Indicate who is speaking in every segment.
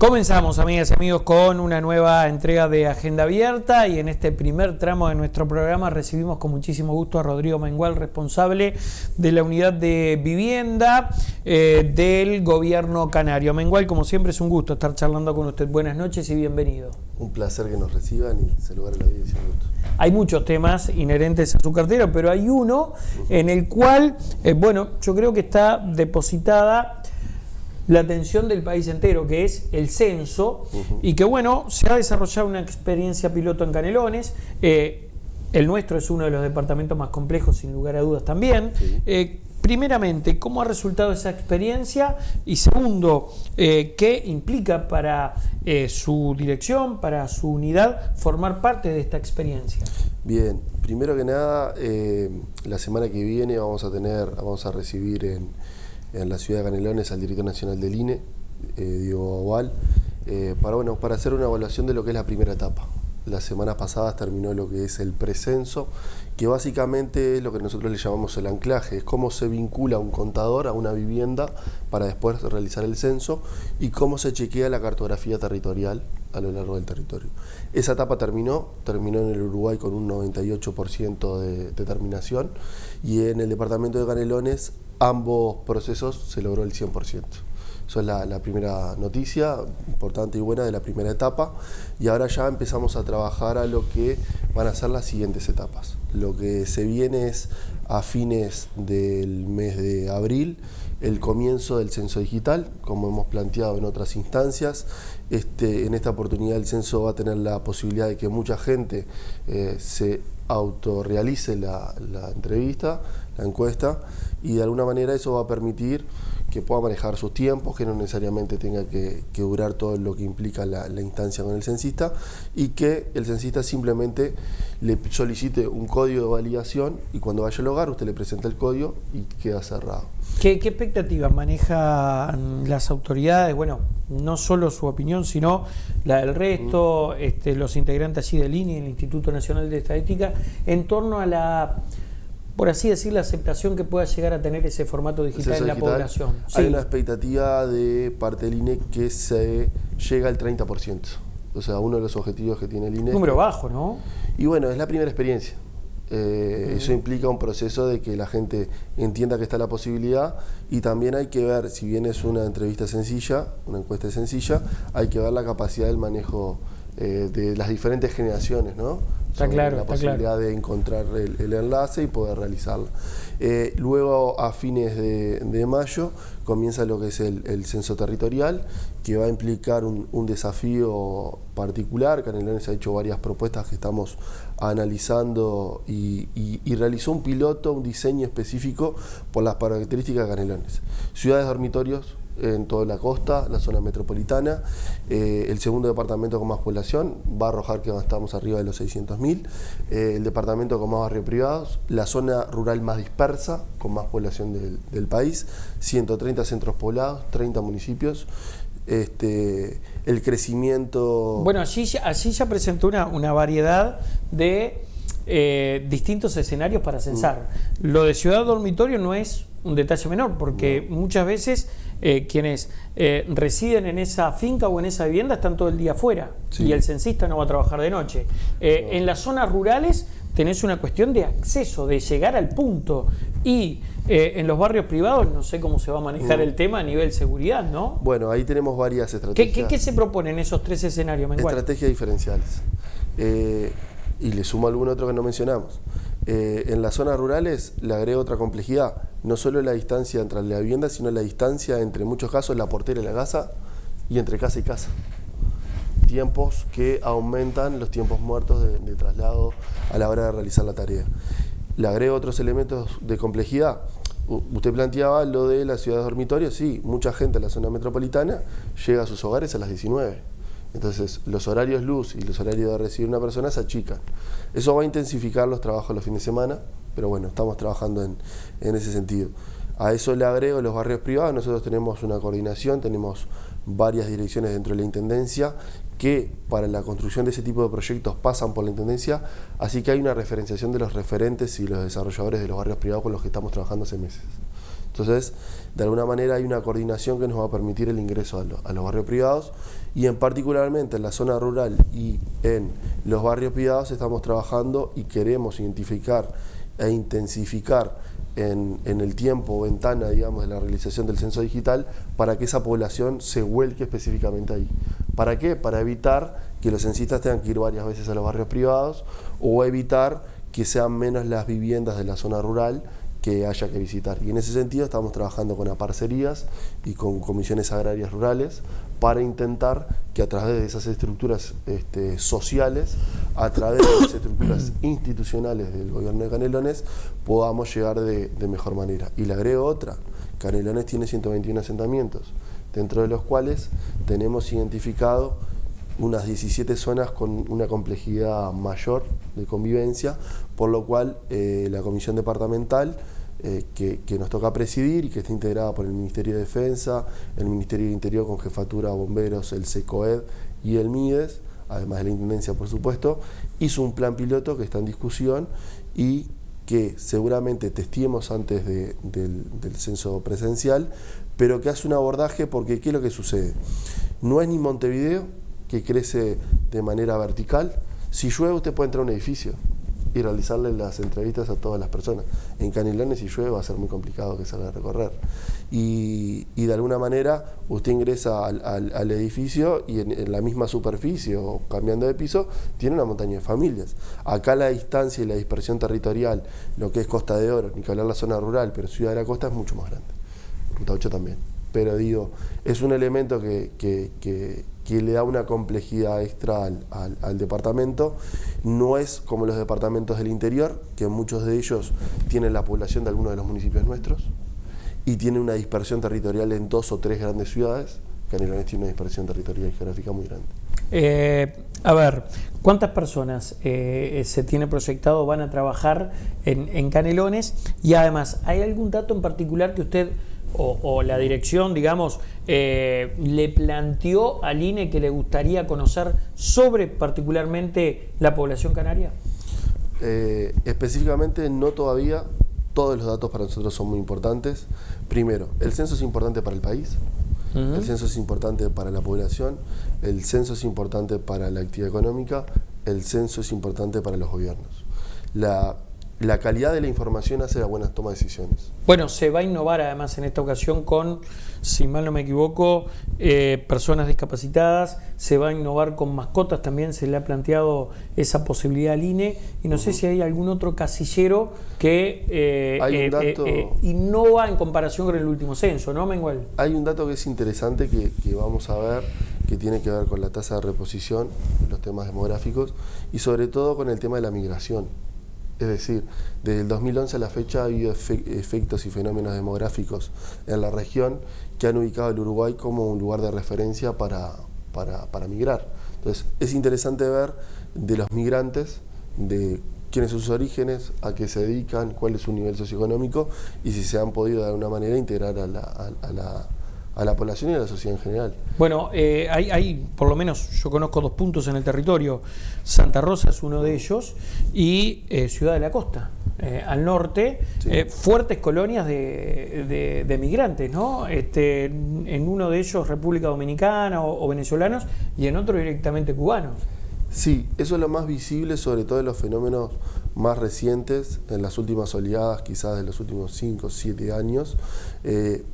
Speaker 1: Comenzamos, amigas y amigos, con una nueva entrega de Agenda Abierta y en este primer tramo de nuestro programa recibimos con muchísimo gusto a Rodrigo Mengual, responsable de la unidad de vivienda del gobierno canario. Mengual, como siempre, es un gusto estar charlando con usted. Buenas noches y bienvenido.
Speaker 2: Un placer que nos reciban y saludar a la audiencia.
Speaker 1: Hay muchos temas inherentes a su cartera, pero hay uno en el cual, yo creo que está depositada la atención del país entero, que es el censo, y que se ha desarrollado una experiencia piloto en Canelones. El nuestro es uno de los departamentos más complejos, sin lugar a dudas también. Sí. Primeramente, ¿cómo ha resultado esa experiencia? Y segundo, ¿qué implica para su dirección, para su unidad, formar parte de esta experiencia?
Speaker 2: Bien, primero que nada, la semana que viene vamos a recibir en la ciudad de Canelones al director nacional del INE, Diego Oval, para hacer una evaluación de lo que es la primera etapa. Las semanas pasadas terminó lo que es el precenso, que básicamente es lo que nosotros le llamamos el anclaje, es cómo se vincula un contador a una vivienda para después realizar el censo y cómo se chequea la cartografía territorial a lo largo del territorio. Esa etapa terminó en el Uruguay con un 98% de terminación y en el departamento de Canelones ambos procesos se logró el 100%. Eso es la primera noticia importante y buena de la primera etapa, y ahora ya empezamos a trabajar a lo que van a ser las siguientes etapas. Lo que se viene es a fines del mes de abril el comienzo del censo digital, como hemos planteado en otras instancias. En esta oportunidad el censo va a tener la posibilidad de que mucha gente se autorrealice la entrevista, la encuesta, y de alguna manera eso va a permitir que pueda manejar sus tiempos, que no necesariamente tenga que durar todo lo que implica la instancia con el censista, y que el censista simplemente le solicite un código de validación y cuando vaya al hogar usted le presenta el código y queda cerrado.
Speaker 1: ¿Qué expectativas manejan las autoridades? No solo su opinión, sino la del resto, los integrantes así del INE, el Instituto Nacional de Estadística, en torno a la, por así decir, la aceptación que pueda llegar a tener ese formato digital en la población.
Speaker 2: Hay una expectativa de parte del INE que se llega al 30%. O sea, uno de los objetivos que tiene el INE.
Speaker 1: Número bajo, ¿no?
Speaker 2: Y es la primera experiencia. Eso implica un proceso de que la gente entienda que está la posibilidad, y también hay que ver, si bien es una entrevista sencilla, una encuesta sencilla, hay que ver la capacidad del manejo de las diferentes generaciones, ¿no?
Speaker 1: Está claro,
Speaker 2: la posibilidad de encontrar el enlace y poder realizarlo. Luego, a fines de mayo, comienza lo que es el censo territorial, que va a implicar un desafío particular. Canelones ha hecho varias propuestas que estamos analizando y realizó un piloto, un diseño específico por las características de Canelones. Ciudades dormitorios en toda la costa, la zona metropolitana, el segundo departamento con más población, va a arrojar que estamos arriba de los 600.000, el departamento con más barrios privados, la zona rural más dispersa, con más población del país, 130 centros poblados, 30 municipios, el crecimiento...
Speaker 1: Allí ya presentó una variedad de distintos escenarios para censar. Lo de ciudad dormitorio no es un detalle menor, porque muchas veces quienes residen en esa finca o en esa vivienda están todo el día afuera, y el censista no va a trabajar de noche. En las zonas rurales tenés una cuestión de acceso, de llegar al punto, y en los barrios privados no sé cómo se va a manejar el tema a nivel seguridad, ¿no?
Speaker 2: Ahí tenemos varias estrategias.
Speaker 1: ¿Qué se proponen esos tres escenarios, Mengual?
Speaker 2: Estrategias diferenciales. Y le sumo algún otro que no mencionamos. En las zonas rurales le agrego otra complejidad, no solo la distancia entre la vivienda, sino la distancia entre, en muchos casos, la portera y la casa, y entre casa y casa. Tiempos que aumentan los tiempos muertos de traslado a la hora de realizar la tarea. Le agrego otros elementos de complejidad. Usted planteaba lo de la ciudad de dormitorio. Sí, mucha gente en la zona metropolitana llega a sus hogares a las 19. Entonces, los horarios luz y los horarios de recibir una persona se achican. Eso va a intensificar los trabajos los fines de semana, pero estamos trabajando en ese sentido. A eso le agrego los barrios privados. Nosotros tenemos una coordinación, tenemos varias direcciones dentro de la Intendencia que para la construcción de ese tipo de proyectos pasan por la Intendencia, así que hay una referenciación de los referentes y los desarrolladores de los barrios privados con los que estamos trabajando hace meses. Entonces, de alguna manera hay una coordinación que nos va a permitir el ingreso a los barrios privados, y particularmente en la zona rural y en los barrios privados estamos trabajando y queremos identificar e intensificar en el tiempo o ventana, digamos, de la realización del censo digital, para que esa población se vuelque específicamente ahí. ¿Para qué? Para evitar que los censistas tengan que ir varias veces a los barrios privados, o evitar que sean menos las viviendas de la zona rural que haya que visitar. Y en ese sentido estamos trabajando con aparcerías y con comisiones agrarias rurales para intentar que a través de esas estructuras sociales, a través de las estructuras institucionales del gobierno de Canelones, podamos llegar de mejor manera. Y le agrego otra: Canelones tiene 121 asentamientos, dentro de los cuales tenemos identificado unas 17 zonas con una complejidad mayor de convivencia, por lo cual la comisión departamental que nos toca presidir y que está integrada por el Ministerio de Defensa, el Ministerio de Interior con Jefatura, Bomberos, el SECOED y el MIDES, además de la Intendencia por supuesto, hizo un plan piloto que está en discusión y que seguramente testeemos antes del censo presencial, pero que hace un abordaje, porque ¿qué es lo que sucede? No es ni Montevideo, que crece de manera vertical. Si llueve usted puede entrar a un edificio y realizarle las entrevistas a todas las personas. En Canelones, si llueve, va a ser muy complicado que salga a recorrer. Y de alguna manera usted ingresa al edificio y en la misma superficie o cambiando de piso tiene una montaña de familias. Acá la distancia y la dispersión territorial, lo que es Costa de Oro, ni que hablar la zona rural, pero Ciudad de la Costa es mucho más grande. Ruta 8 también. Pero digo, es un elemento que le da una complejidad extra al departamento. No es como los departamentos del interior, que muchos de ellos tienen la población de algunos de los municipios nuestros y tienen una dispersión territorial en 2 o 3 grandes ciudades. Canelones tiene una dispersión territorial y geográfica muy grande.
Speaker 1: A ver, ¿cuántas personas se tiene proyectado van a trabajar en Canelones? Y además, ¿hay algún dato en particular que usted o la dirección, digamos, le planteó al INE que le gustaría conocer sobre particularmente la población canaria?
Speaker 2: Específicamente no todavía. Todos los datos para nosotros son muy importantes. Primero, el censo es importante para el país. El censo es importante para la población, el censo es importante para la actividad económica, el censo es importante para los gobiernos. La calidad de la información hace la buena toma de decisiones.
Speaker 1: Bueno, se va a innovar además en esta ocasión con, si mal no me equivoco, personas discapacitadas, se va a innovar con mascotas también, se le ha planteado esa posibilidad al INE, y no sé si hay algún otro casillero que innova en comparación con el último censo, ¿no, Mengual?
Speaker 2: Hay un dato que es interesante que vamos a ver, que tiene que ver con la tasa de reposición, los temas demográficos y sobre todo con el tema de la migración. Es decir, desde el 2011 a la fecha ha habido efectos y fenómenos demográficos en la región que han ubicado al Uruguay como un lugar de referencia para migrar. Entonces, es interesante ver de los migrantes, de quiénes son sus orígenes, a qué se dedican, cuál es su nivel socioeconómico y si se han podido de alguna manera integrar a la población y a la sociedad en general.
Speaker 1: Bueno, hay por lo menos, yo conozco 2 puntos en el territorio. Santa Rosa es uno de ellos y Ciudad de la Costa, al norte, sí. Fuertes colonias de migrantes, ¿no? En uno de ellos República Dominicana o venezolanos y en otro directamente cubanos.
Speaker 2: Sí, eso es lo más visible, sobre todo en los fenómenos más recientes, en las últimas oleadas, quizás de los últimos 5 o 7 años,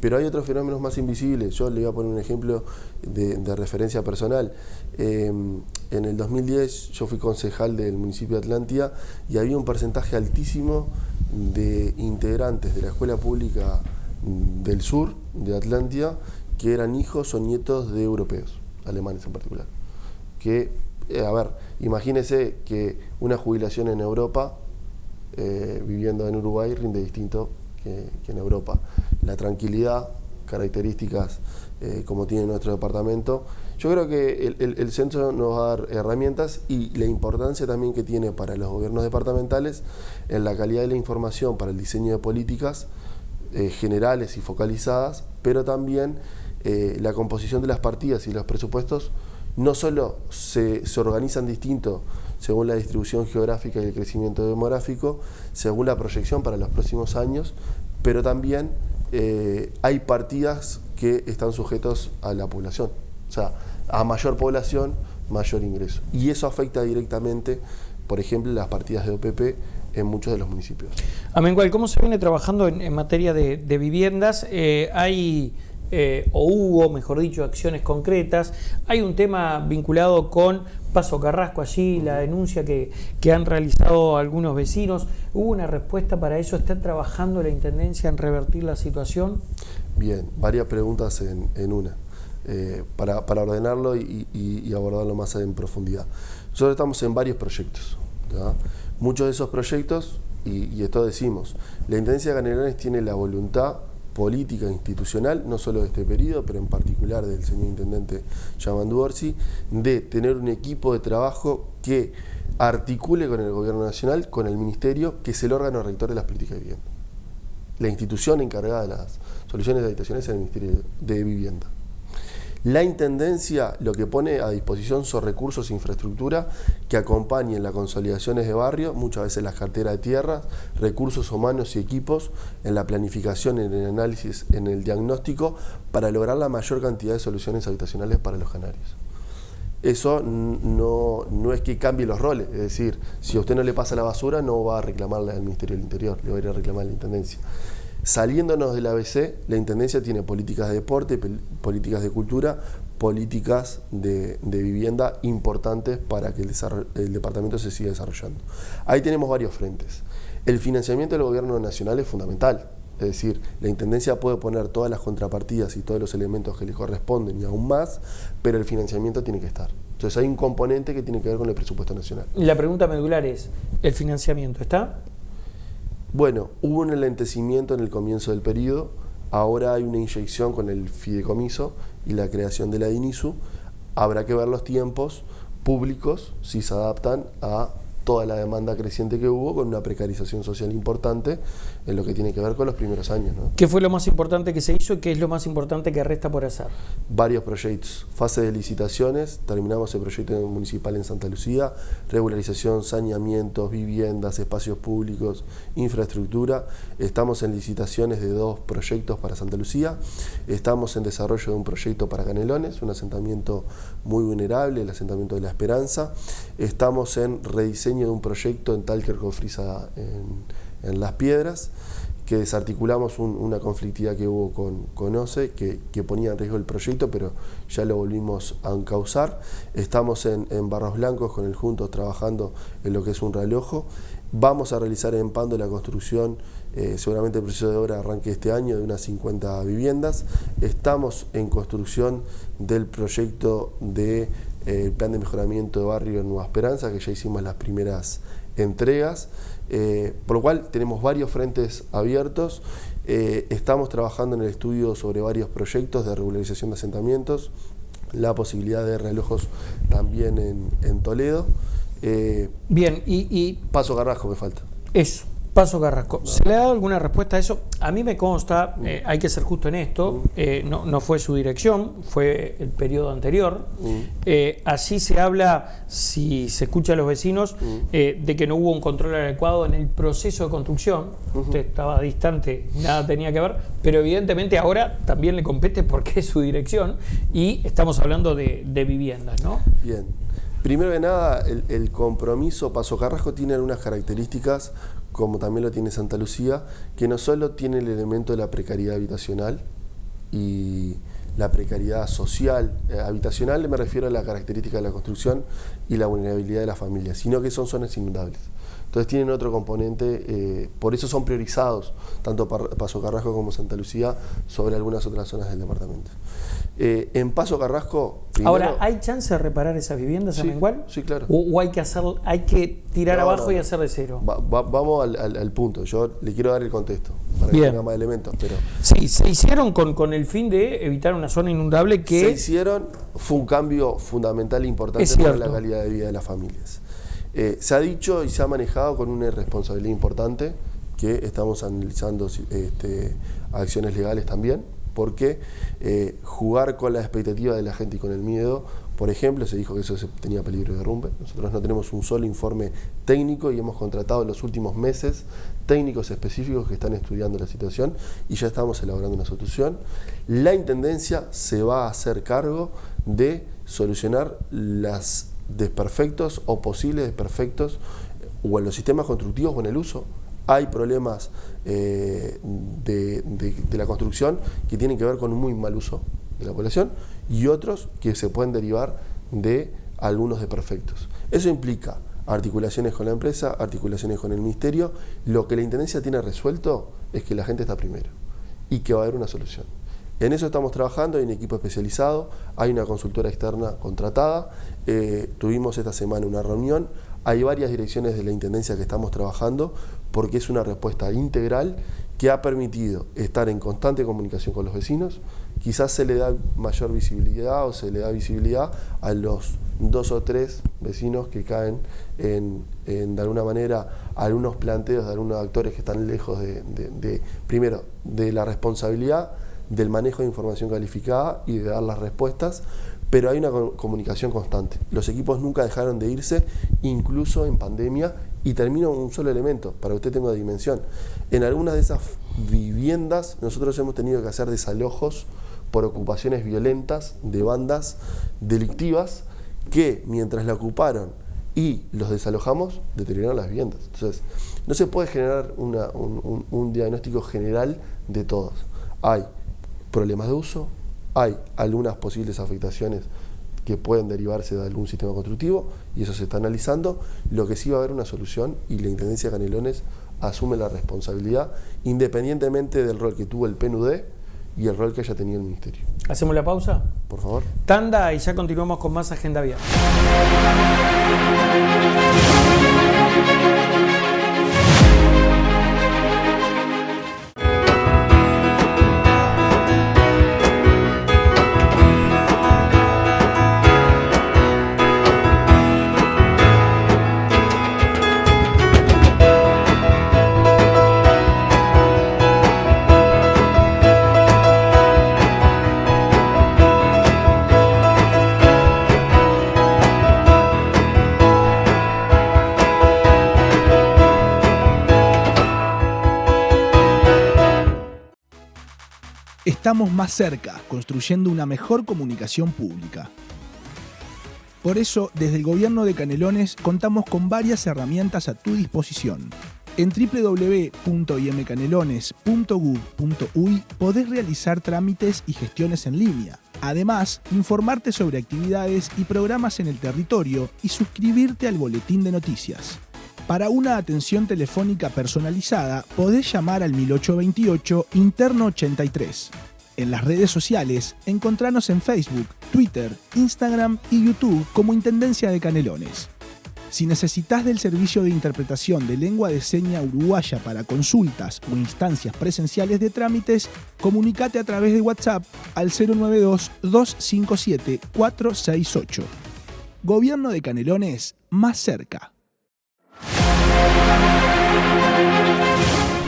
Speaker 2: pero hay otros fenómenos más invisibles. Yo le voy a poner un ejemplo de referencia personal. En el 2010 yo fui concejal del municipio de Atlántida y había un porcentaje altísimo de integrantes de la escuela pública del sur de Atlántida que eran hijos o nietos de europeos, alemanes en particular, que a ver, imagínese que una jubilación en Europa, viviendo en Uruguay, rinde distinto que en Europa. La tranquilidad, características como tiene nuestro departamento. Yo creo que el censo nos va a dar herramientas y la importancia también que tiene para los gobiernos departamentales en la calidad de la información para el diseño de políticas generales y focalizadas, pero también la composición de las partidas y los presupuestos no solo se organizan distinto según la distribución geográfica y el crecimiento demográfico, según la proyección para los próximos años, pero también hay partidas que están sujetos a la población. O sea, a mayor población, mayor ingreso. Y eso afecta directamente, por ejemplo, las partidas de OPP en muchos de los municipios.
Speaker 1: Amengual, ¿cómo se viene trabajando en materia de viviendas? Hubo, mejor dicho, acciones concretas. Hay un tema vinculado con Paso Carrasco allí, la denuncia que han realizado algunos vecinos. ¿Hubo una respuesta para eso? ¿Está trabajando la Intendencia en revertir la situación?
Speaker 2: Bien, varias preguntas en una, para ordenarlo y abordarlo más en profundidad. Nosotros estamos en varios proyectos, ¿ya? Muchos de esos proyectos, y esto decimos, la Intendencia de Canelones tiene la voluntad política institucional, no solo de este periodo, pero en particular del señor Intendente Yamandu Orsi, de tener un equipo de trabajo que articule con el Gobierno Nacional, con el Ministerio, que es el órgano rector de las políticas de vivienda. La institución encargada de las soluciones de habitaciones es el Ministerio de Vivienda. La Intendencia lo que pone a disposición son recursos e infraestructura que acompañen las consolidaciones de barrio, muchas veces las carteras de tierras, recursos humanos y equipos en la planificación, en el análisis, en el diagnóstico, para lograr la mayor cantidad de soluciones habitacionales para los canarios. Eso no es que cambie los roles, es decir, si a usted no le pasa la basura, no va a reclamarle al Ministerio del Interior, le va a ir a reclamar a la Intendencia. Saliéndonos del ABC, la Intendencia tiene políticas de deporte, políticas de cultura, políticas de vivienda importantes para que el departamento se siga desarrollando. Ahí tenemos varios frentes. El financiamiento del Gobierno Nacional es fundamental, es decir, la Intendencia puede poner todas las contrapartidas y todos los elementos que le corresponden y aún más, pero el financiamiento tiene que estar. Entonces hay un componente que tiene que ver con el presupuesto nacional.
Speaker 1: La pregunta medular es, ¿el financiamiento está?
Speaker 2: Bueno, hubo un enlentecimiento en el comienzo del periodo, ahora hay una inyección con el fideicomiso y la creación de la DINISU. Habrá que ver los tiempos públicos, si se adaptan a toda la demanda creciente que hubo, con una precarización social importante en lo que tiene que ver con los primeros años, ¿no?
Speaker 1: ¿Qué fue lo más importante que se hizo y qué es lo más importante que resta por hacer?
Speaker 2: Varios proyectos, fase de licitaciones, terminamos el proyecto municipal en Santa Lucía, regularización, saneamientos, viviendas, espacios públicos, infraestructura. Estamos en licitaciones de 2 proyectos para Santa Lucía, estamos en desarrollo de un proyecto para Canelones, un asentamiento muy vulnerable, el asentamiento de La Esperanza. Estamos en rediseño de un proyecto en Talker Cofrisa en Las Piedras, que desarticulamos una conflictividad que hubo con OCE, que ponía en riesgo el proyecto, pero ya lo volvimos a encauzar. Estamos en Barros Blancos con el Juntos trabajando en lo que es un realojo. Vamos a realizar en Pando la construcción, seguramente el proceso de obra arranque este año, de unas 50 viviendas. Estamos en construcción del proyecto de el plan de mejoramiento de barrio en Nueva Esperanza, que ya hicimos las primeras entregas, por lo cual tenemos varios frentes abiertos. Estamos trabajando en el estudio sobre varios proyectos de regularización de asentamientos, la posibilidad de relojos también en Toledo.
Speaker 1: Bien, y
Speaker 2: Paso Carrasco me falta.
Speaker 1: Eso. Paso Carrasco. ¿Se le ha dado alguna respuesta a eso? A mí me consta, hay que ser justo en esto, no fue su dirección, fue el periodo anterior. Allí se habla, si se escucha a los vecinos, de que no hubo un control adecuado en el proceso de construcción. Usted estaba distante, nada tenía que ver, pero evidentemente ahora también le compete porque es su dirección y estamos hablando de viviendas, ¿no?
Speaker 2: Bien. Primero que nada, el compromiso Paso Carrasco tiene algunas características, como también lo tiene Santa Lucía, que no solo tiene el elemento de la precariedad habitacional y la precariedad social. Habitacional me refiero a la característica de la construcción y la vulnerabilidad de las familias, sino que son zonas inundables. Entonces tienen otro componente, por eso son priorizados, tanto Paso Carrasco como Santa Lucía, sobre algunas otras zonas del departamento. En Paso Carrasco... Primero,
Speaker 1: ahora, ¿hay chance de reparar esas viviendas, Amengual?
Speaker 2: Sí, claro.
Speaker 1: ¿O hay que tirar abajo y hacer de cero?
Speaker 2: Vamos al punto. Yo le quiero dar el contexto para que tenga más elementos. Pero
Speaker 1: sí, se hicieron con el fin de evitar una zona inundable que...
Speaker 2: Se hicieron, fue un cambio fundamental e importante para la calidad de vida de las familias. Se ha dicho y se ha manejado con una responsabilidad importante, que estamos analizando acciones legales también, porque jugar con la expectativa de la gente y con el miedo, por ejemplo, se dijo que eso tenía peligro de derrumbe. Nosotros no tenemos un solo informe técnico y hemos contratado en los últimos meses técnicos específicos que están estudiando la situación y ya estamos elaborando una solución. La Intendencia se va a hacer cargo de solucionar los desperfectos o posibles desperfectos o en los sistemas constructivos o en el uso. Hay problemas de la construcción que tienen que ver con un muy mal uso de la población y otros que se pueden derivar de algunos desperfectos. Eso implica articulaciones con la empresa, articulaciones con el ministerio. Lo que la Intendencia tiene resuelto es que la gente está primero y que va a haber una solución. En eso estamos trabajando, hay un equipo especializado, hay una consultora externa contratada, tuvimos esta semana una reunión, hay varias direcciones de la Intendencia que estamos trabajando porque es una respuesta integral que ha permitido estar en constante comunicación con los vecinos. Quizás se le da mayor visibilidad o se le da visibilidad a los 2 o 3 vecinos que caen de alguna manera algunos planteos de algunos actores que están lejos primero, de la responsabilidad del manejo de información calificada y de dar las respuestas, pero hay una comunicación constante. Los equipos nunca dejaron de irse, incluso en pandemia, y termino un solo elemento, para que usted tenga dimensión. En algunas de esas viviendas nosotros hemos tenido que hacer desalojos por ocupaciones violentas de bandas delictivas que mientras la ocuparon y los desalojamos, deterioraron las viviendas. Entonces, no se puede generar un diagnóstico general de todos. Hay problemas de uso, hay algunas posibles afectaciones que pueden derivarse de algún sistema constructivo y eso se está analizando. Lo que sí va a haber una solución y la Intendencia de Canelones asume la responsabilidad independientemente del rol que tuvo el PNUD y el rol que haya tenido el Ministerio.
Speaker 1: ¿Hacemos la pausa?
Speaker 2: Por favor.
Speaker 1: Tanda y ya continuamos con más Agenda Abierta.
Speaker 3: Estamos más cerca, construyendo una mejor comunicación pública. Por eso, desde el Gobierno de Canelones contamos con varias herramientas a tu disposición. En www.imcanelones.gov.uy podés realizar trámites y gestiones en línea. Además, informarte sobre actividades y programas en el territorio y suscribirte al boletín de noticias. Para una atención telefónica personalizada, podés llamar al 1828 interno 83. En las redes sociales, encontranos en Facebook, Twitter, Instagram y YouTube como Intendencia de Canelones. Si necesitas del servicio de interpretación de lengua de seña uruguaya para consultas o instancias presenciales de trámites, comunicate a través de WhatsApp al 092-257-468. Gobierno de Canelones, más cerca.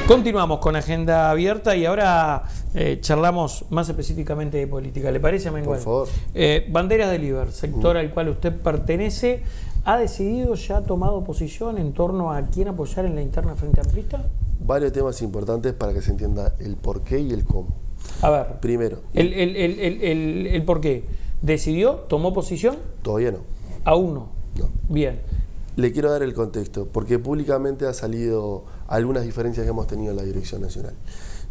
Speaker 1: Continuamos con Agenda Abierta y ahora charlamos más específicamente de política. ¿Le parece, Mengual?
Speaker 2: Por favor.
Speaker 1: Banderas del IBER, sector al cual usted pertenece, ¿ha decidido, ya ha tomado posición en torno a quién apoyar en la interna Frente Amplista?
Speaker 2: Varios temas importantes para que se entienda el por qué y el cómo.
Speaker 1: A ver,
Speaker 2: primero.
Speaker 1: El por qué. ¿Decidió? ¿Tomó posición?
Speaker 2: Todavía no.
Speaker 1: ¿Aún no?
Speaker 2: No.
Speaker 1: Bien.
Speaker 2: Le quiero dar el contexto, porque públicamente ha salido algunas diferencias que hemos tenido en la Dirección Nacional.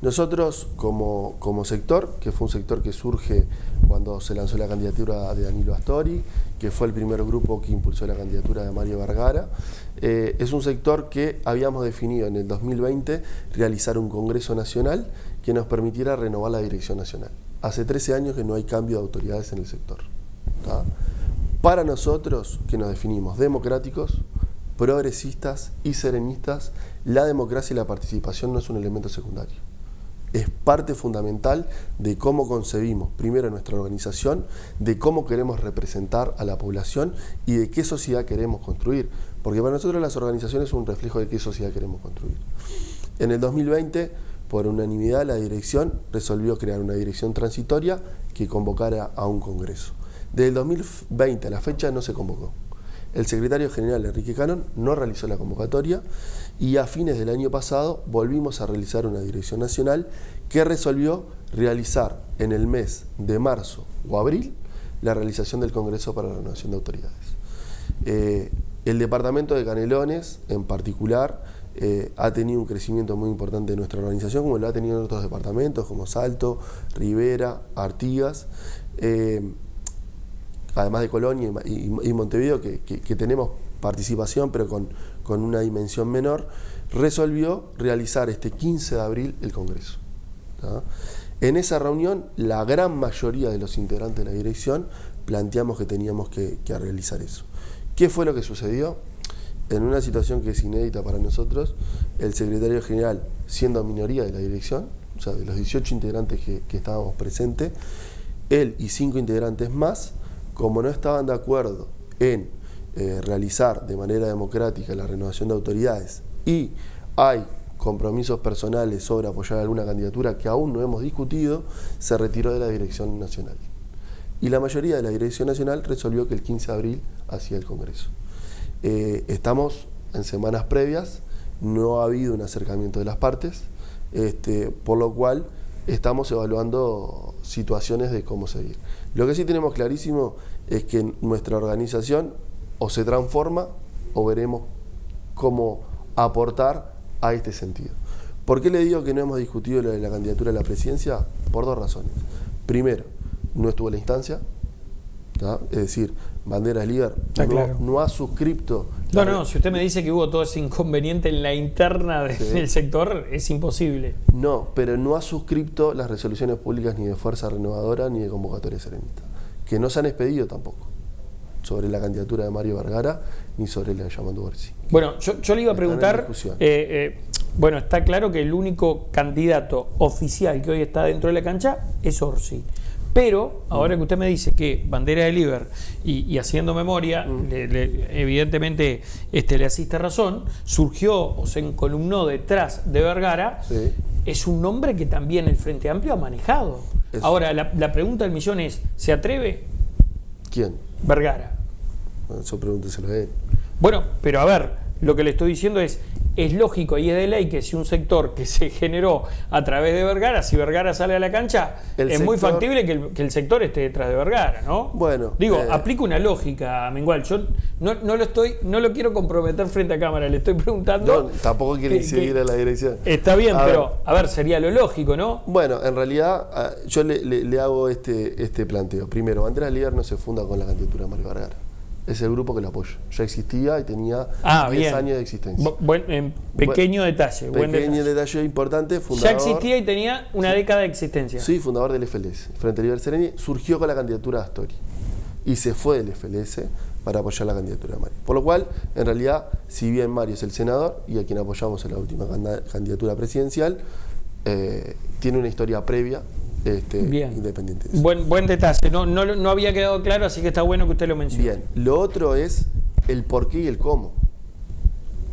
Speaker 2: Nosotros, como sector, que fue un sector que surge cuando se lanzó la candidatura de Danilo Astori, que fue el primer grupo que impulsó la candidatura de Mario Vergara, es un sector que habíamos definido en el 2020 realizar un Congreso Nacional que nos permitiera renovar la Dirección Nacional. Hace 13 años que no hay cambio de autoridades en el sector. ¿Tá? Para nosotros, que nos definimos democráticos, progresistas y serenistas, la democracia y la participación no es un elemento secundario. Es parte fundamental de cómo concebimos, primero, nuestra organización, de cómo queremos representar a la población y de qué sociedad queremos construir. Porque para nosotros las organizaciones son un reflejo de qué sociedad queremos construir. En el 2020 por unanimidad la dirección resolvió crear una dirección transitoria que convocara a un congreso. Desde el 2020 a la fecha no se convocó. El secretario general Enrique Cannon no realizó la convocatoria y a fines del año pasado volvimos a realizar una dirección nacional que resolvió realizar en el mes de marzo o abril la realización del Congreso para la Renovación de Autoridades. El departamento de Canelones en particular ha tenido un crecimiento muy importante de nuestra organización, como lo ha tenido en otros departamentos como Salto, Rivera, Artigas, además de Colonia y Montevideo, que tenemos participación pero con una dimensión menor, resolvió realizar este 15 de abril el Congreso. ¿tá? En esa reunión, la gran mayoría de los integrantes de la dirección planteamos que teníamos que realizar eso. ¿Qué fue lo que sucedió? En una situación que es inédita para nosotros, el secretario general, siendo minoría de la dirección, o sea, de los 18 integrantes que estábamos presentes, él y 5 integrantes más, como no estaban de acuerdo en realizar de manera democrática la renovación de autoridades y hay compromisos personales sobre apoyar alguna candidatura que aún no hemos discutido, se retiró de la dirección nacional. Y la mayoría de la dirección nacional resolvió que el 15 de abril hacía el Congreso. Estamos en semanas previas, no ha habido un acercamiento de las partes, por lo cual estamos evaluando situaciones de cómo seguir. Lo que sí tenemos clarísimo es que nuestra organización o se transforma o veremos cómo aportar a este sentido. ¿Por qué le digo que no hemos discutido la candidatura a la presidencia? Por 2 razones. Primero, no estuvo la instancia, ¿tá? Es decir, Banderas Liber no ha suscripto.
Speaker 1: No, si usted me dice que hubo todo ese inconveniente en la interna del sector, es imposible.
Speaker 2: No, pero no ha suscripto las resoluciones públicas ni de Fuerza Renovadora ni de Convocatoria Serenista, que no se han expedido tampoco sobre la candidatura de Mario Vergara ni sobre la de Yamandu Orsi.
Speaker 1: Bueno, yo le iba a preguntar, bueno, está claro que el único candidato oficial que hoy está dentro de la cancha es Orsi. Pero, ahora que usted me dice que Bandera de Liber, y haciendo memoria, evidentemente le asiste razón, surgió o se encolumnó detrás de Vergara, sí. Es un nombre que también el Frente Amplio ha manejado. Eso. Ahora, la pregunta del millón es, ¿se atreve?
Speaker 2: ¿Quién?
Speaker 1: Vergara.
Speaker 2: Bueno, eso pregúnteselo a él.
Speaker 1: Bueno, pero a ver, lo que le estoy diciendo es lógico y es de ley que si un sector que se generó a través de Vergara, si Vergara sale a la cancha, es muy factible que el sector esté detrás de Vergara, ¿no?
Speaker 2: Bueno.
Speaker 1: Digo, aplico una lógica, Mengual. Yo no lo quiero comprometer frente a cámara, le estoy preguntando.
Speaker 2: No, tampoco quiere incidir a la dirección.
Speaker 1: Está bien, pero a ver, sería lo lógico, ¿no?
Speaker 2: Bueno, en realidad, yo le hago este planteo. Primero, Banderas Liber no se funda con la candidatura de Mario Vergara. Es el grupo que lo apoya. Ya existía y tenía 10 años de existencia.
Speaker 1: Pequeño detalle.
Speaker 2: Pequeño detalle importante. Fundador,
Speaker 1: ya existía y tenía una década de existencia.
Speaker 2: Sí, fundador del FLS. Frente Liber Sereni surgió con la candidatura de Astori. Y se fue del FLS para apoyar la candidatura de Mario. Por lo cual, en realidad, si bien Mario es el senador y a quien apoyamos en la última candidatura presidencial, tiene una historia previa. Independiente.
Speaker 1: Buen detalle, no había quedado claro, así que está bueno que usted lo mencione.
Speaker 2: Bien, lo otro es el por qué y el cómo.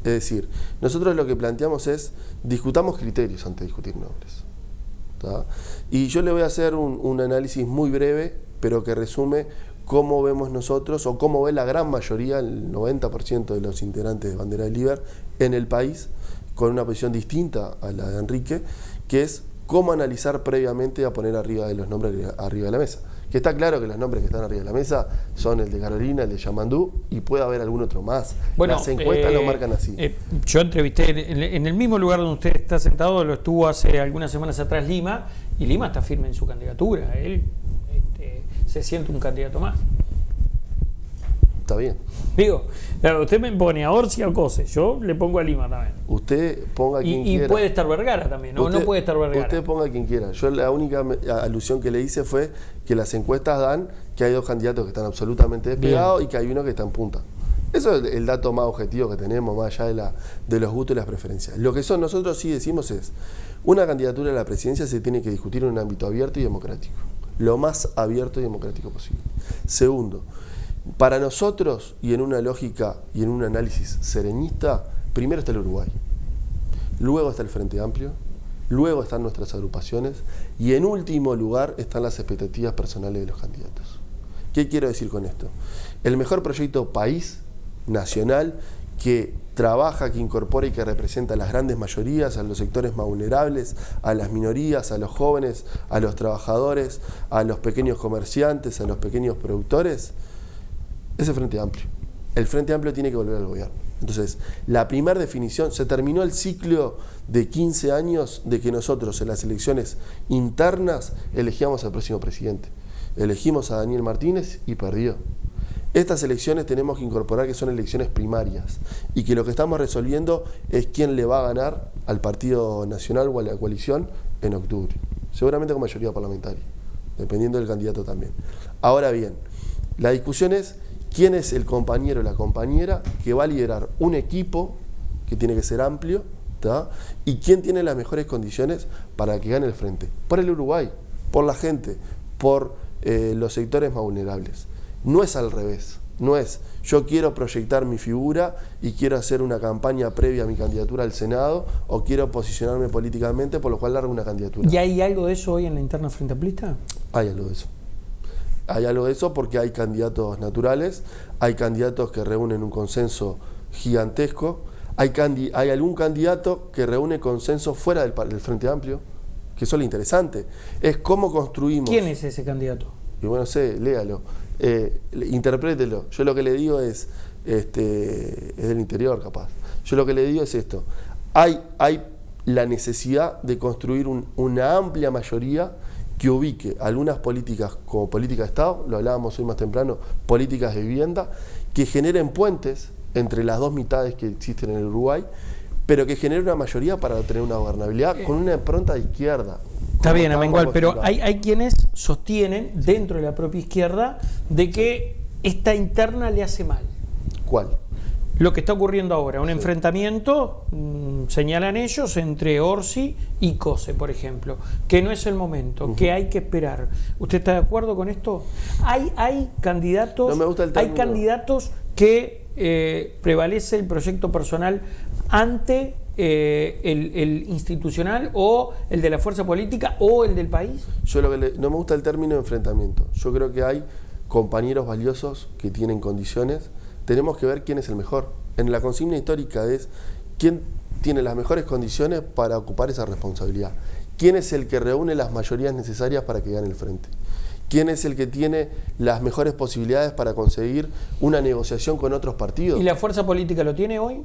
Speaker 2: Es decir, nosotros lo que planteamos es, discutamos criterios antes de discutir nombres. ¿Tá? Y yo le voy a hacer un análisis muy breve, pero que resume cómo vemos nosotros, o cómo ve la gran mayoría, el 90% de los integrantes de Bandera de Liber en el país, con una posición distinta a la de Enrique, que es cómo analizar previamente a poner arriba de los nombres arriba de la mesa. Que está claro que los nombres que están arriba de la mesa son el de Carolina, el de Yamandu y puede haber algún otro más.
Speaker 1: Bueno,
Speaker 2: las encuestas lo marcan así.
Speaker 1: Yo entrevisté en el mismo lugar donde usted está sentado, lo estuvo hace algunas semanas atrás Lima, y Lima está firme en su candidatura. Él se siente un candidato más.
Speaker 2: Está bien.
Speaker 1: Digo, usted me pone a Orsi o Cose, yo le pongo a Lima también.
Speaker 2: Usted ponga a quien quiera.
Speaker 1: Y puede estar Vergara también, ¿no? No puede estar Vergara.
Speaker 2: Usted ponga a quien quiera. Yo la única alusión que le hice fue que las encuestas dan que hay 2 candidatos que están absolutamente despegados y que hay uno que está en punta. Eso es el dato más objetivo que tenemos, más allá de los gustos y las preferencias. Lo que nosotros sí decimos es, una candidatura a la presidencia se tiene que discutir en un ámbito abierto y democrático. Lo más abierto y democrático posible. Segundo, para nosotros, y en una lógica y en un análisis serenista, primero está el Uruguay, luego está el Frente Amplio luego están nuestras agrupaciones y en último lugar están las expectativas personales de los candidatos. ¿Qué quiero decir con esto? El mejor proyecto país, nacional, que trabaja, que incorpora y que representa a las grandes mayorías, a los sectores más vulnerables, a las minorías, a los jóvenes, a los trabajadores, a los pequeños comerciantes, a los pequeños productores, es el Frente Amplio. El Frente Amplio tiene que volver al gobierno. Entonces, la primera definición, se terminó el ciclo de 15 años de que nosotros en las elecciones internas elegíamos al próximo presidente. Elegimos a Daniel Martínez y perdió. Estas elecciones tenemos que incorporar que son elecciones primarias y que lo que estamos resolviendo es quién le va a ganar al Partido Nacional o a la coalición en octubre. Seguramente con mayoría parlamentaria, dependiendo del candidato también. Ahora bien, la discusión es quién es el compañero o la compañera que va a liderar un equipo que tiene que ser amplio, ¿tá? Y quién tiene las mejores condiciones para que gane el frente. Por el Uruguay, por la gente, por los sectores más vulnerables. No es al revés, no es yo quiero proyectar mi figura y quiero hacer una campaña previa a mi candidatura al Senado o quiero posicionarme políticamente, por lo cual largo una candidatura.
Speaker 1: ¿Y hay algo de eso hoy en la interna Frente Amplista?
Speaker 2: Hay algo de eso. Hay algo de eso porque hay candidatos naturales, hay candidatos que reúnen un consenso gigantesco, hay algún candidato que reúne consenso fuera del Frente Amplio, que eso es lo interesante. Es cómo construimos...
Speaker 1: ¿Quién es ese candidato?
Speaker 2: Y bueno, léalo. Interprételo. Yo lo que le digo es del interior, capaz. Yo lo que le digo es esto: hay la necesidad de construir una amplia mayoría que ubique algunas políticas como política de Estado, lo hablábamos hoy más temprano, políticas de vivienda, que generen puentes entre las dos mitades que existen en el Uruguay, pero que genere una mayoría para tener una gobernabilidad con una impronta de izquierda.
Speaker 1: Está bien, Amengual, pero hay quienes sostienen dentro de la propia izquierda de que esta interna le hace mal.
Speaker 2: ¿Cuál?
Speaker 1: Lo que está ocurriendo ahora, un enfrentamiento, señalan ellos, entre Orsi y Cose, por ejemplo, que no es el momento, que hay que esperar. ¿Usted está de acuerdo con esto? Hay candidatos,
Speaker 2: no me gusta el término.
Speaker 1: Hay candidatos que prevalece el proyecto personal ante el institucional o el de la fuerza política o el del país.
Speaker 2: Yo no me gusta el término enfrentamiento. Yo creo que hay compañeros valiosos que tienen condiciones. Tenemos que ver quién es el mejor. En la consigna histórica es quién tiene las mejores condiciones para ocupar esa responsabilidad. ¿Quién es el que reúne las mayorías necesarias para que gane el frente? ¿Quién es el que tiene las mejores posibilidades para conseguir una negociación con otros partidos?
Speaker 1: ¿Y la fuerza política lo tiene hoy?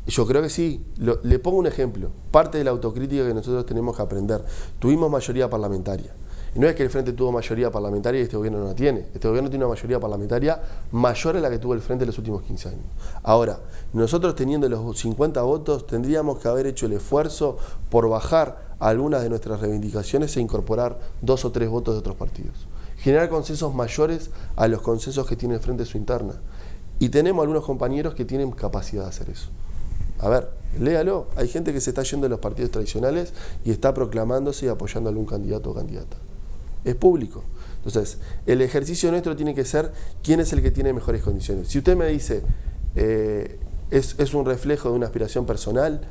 Speaker 2: Yo creo que sí. Le pongo un ejemplo. Parte de la autocrítica que nosotros tenemos que aprender. Tuvimos mayoría parlamentaria. Y no es que el Frente tuvo mayoría parlamentaria y este gobierno no la tiene. Este gobierno tiene una mayoría parlamentaria mayor a la que tuvo el Frente en los últimos 15 años. Ahora, nosotros teniendo los 50 votos, tendríamos que haber hecho el esfuerzo por bajar algunas de nuestras reivindicaciones e incorporar 2 o 3 votos de otros partidos. Generar consensos mayores a los consensos que tiene el Frente en su interna. Y tenemos algunos compañeros que tienen capacidad de hacer eso. A ver, léalo. Hay gente que se está yendo de los partidos tradicionales y está proclamándose y apoyando a algún candidato o candidata. Es público. Entonces, el ejercicio nuestro tiene que ser quién es el que tiene mejores condiciones. Si usted me dice, es un reflejo de una aspiración personal,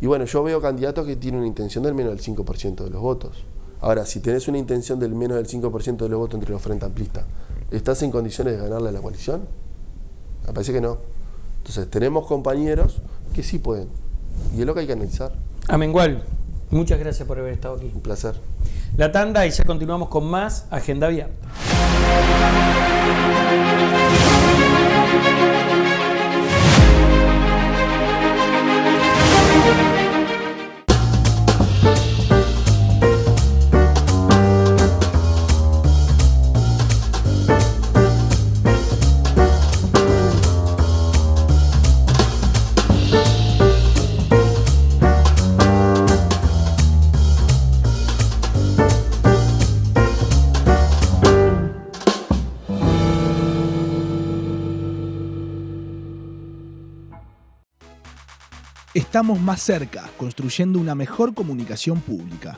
Speaker 2: y bueno, yo veo candidatos que tienen una intención del menos del 5% de los votos. Ahora, si tenés una intención del menos del 5% de los votos entre los frente amplistas, ¿estás en condiciones de ganarle a la coalición? Me parece que no. Entonces, tenemos compañeros que sí pueden. Y es lo que hay que analizar.
Speaker 1: Amengual, muchas gracias por haber estado aquí.
Speaker 2: Un placer.
Speaker 1: La tanda y ya continuamos con más Agenda Abierta.
Speaker 3: Estamos más cerca, construyendo una mejor comunicación pública.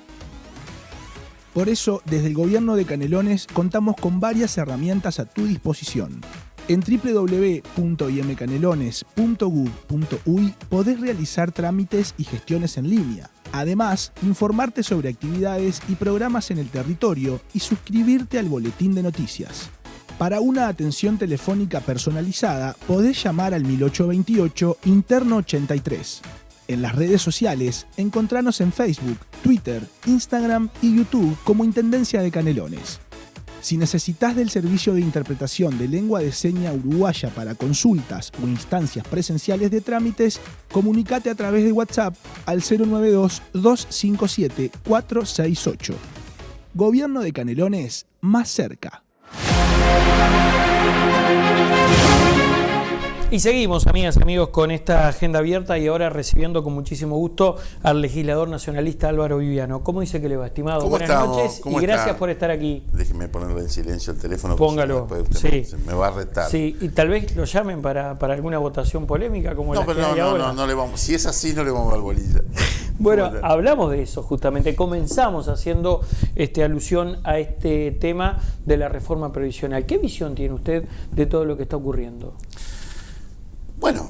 Speaker 3: Por eso, desde el Gobierno de Canelones contamos con varias herramientas a tu disposición. En www.imcanelones.gov.uy podés realizar trámites y gestiones en línea. Además, informarte sobre actividades y programas en el territorio y suscribirte al boletín de noticias. Para una atención telefónica personalizada, podés llamar al 1828 interno 83. En las redes sociales, encontranos en Facebook, Twitter, Instagram y YouTube como Intendencia de Canelones. Si necesitas del servicio de interpretación de lengua de seña uruguaya para consultas o instancias presenciales de trámites, comunicate a través de WhatsApp al 092-257-468. Gobierno de Canelones, más cerca.
Speaker 1: Y seguimos, amigas y amigos, con esta agenda abierta y ahora recibiendo con muchísimo gusto al legislador nacionalista Álvaro Viviano. ¿Cómo dice que le va, estimado?
Speaker 4: ¿Cómo
Speaker 1: Buenas
Speaker 4: estamos?
Speaker 1: noches
Speaker 4: ¿Cómo
Speaker 1: y gracias
Speaker 4: está?
Speaker 1: por estar aquí.
Speaker 4: Déjeme ponerle en silencio el teléfono.
Speaker 1: Póngalo,
Speaker 4: Usted
Speaker 1: sí.
Speaker 4: me va a retar.
Speaker 1: Sí, y tal vez lo llamen para alguna votación polémica como la que hay ahora.
Speaker 4: No le vamos. Si es así, no le vamos a dar bolilla.
Speaker 1: Bueno, hablamos de eso justamente. Comenzamos haciendo alusión a este tema de la reforma previsional. ¿Qué visión tiene usted de todo lo que está ocurriendo?
Speaker 4: Bueno,